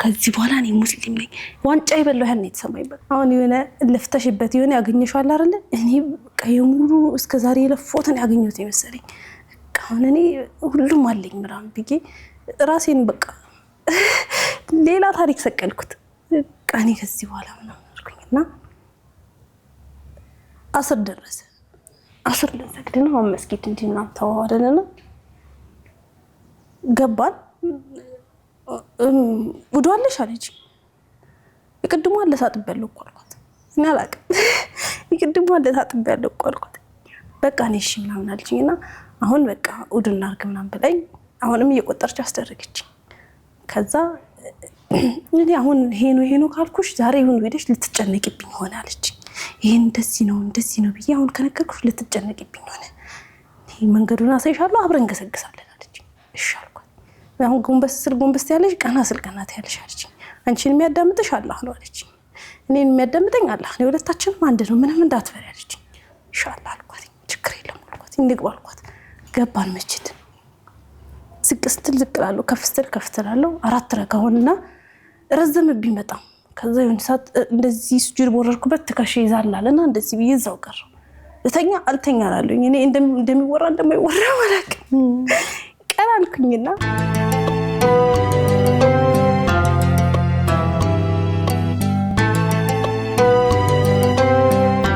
ከዚህ በኋላ እኔ ሙስሊም ነኝ ዋንጫ ይበላው ያኔ የተሰማኝ በቃ አሁን የሆነ ለፍተሽበት የሆነ ያገኘሽዋል አይደል? እኔ በቃ የሙሉ እስከ ዛሬ የለፎትን ያገኘሁት ይመስለኝ በቃ አሁን እኔ ሁሉም አለኝ ምናምን ብዬ ራሴን በቃ ሌላ ታሪክ ሰቀልኩት። በቃ እኔ ከዚህ በኋላ ምናምን አልኩኝና 10 ደረሰ። 10 ለሰግድ ነው መስጊድ እንዲና ተዋዋደልና ገባን። ውዷለሽ አለች። ይቅድሙ አለ ታጥበለው እኮ አልኳት። እኔ አላውቅም ይቅድሙ አለ ታጥበለው እኮ አልኳት። በቃ እኔ እሺ ምናምን አለችኝና አሁን በቃ ውድና አርግ ምናምን ብላኝ አሁንም እየቆጠረች አስደረገች። ከዛ እኔ አሁን ይሄ ነው ካልኩሽ ዛሬ ይሁን ሄደሽ ልትጨነቂብኝ ሆነ አለች። ይሄ እንደዚህ ነው ብዬ አሁን ከነገርኩሽ ልትጨነቂብኝ ሆነ። መንገዱን አሳይሻለሁ አብረን ገሰግሳለን አለች። እሺ አልኳት። አሁን ጎንበስ ያለሽ ቀና ስል ቀና ትያለሽ አለችኝ። አንቺን የሚያዳምጥሽ አላህ ነው አለችኝ። እኔን የሚያዳምጠኝ አላህ ነው፣ ሁለታችንም አንድ ነው፣ ምንም እንዳትፈሪ አለችኝ። ኢንሻአላህ አልኳት። ችግር የለም አልኳት። እንግባ አልኳት። ገባን መስጂድ። ዝቅ ስትል ዝቅ እላለሁ፣ ከፍ ስትል ከፍ እላለሁ። 4 ረካ ሆነና ረዘመብኝ በጣም። ከዛ የሆነ ሰዓት እንደዚህ ስጁድ ቦረርኩበት ትከሻ ይዛላልና እንደዚህ ብዬ እዛው ቀረሁ። እተኛ አልተኛ አላለኝ። እኔ እንደሚወራ እንደማይወራ ማለት ቀን አልኩኝና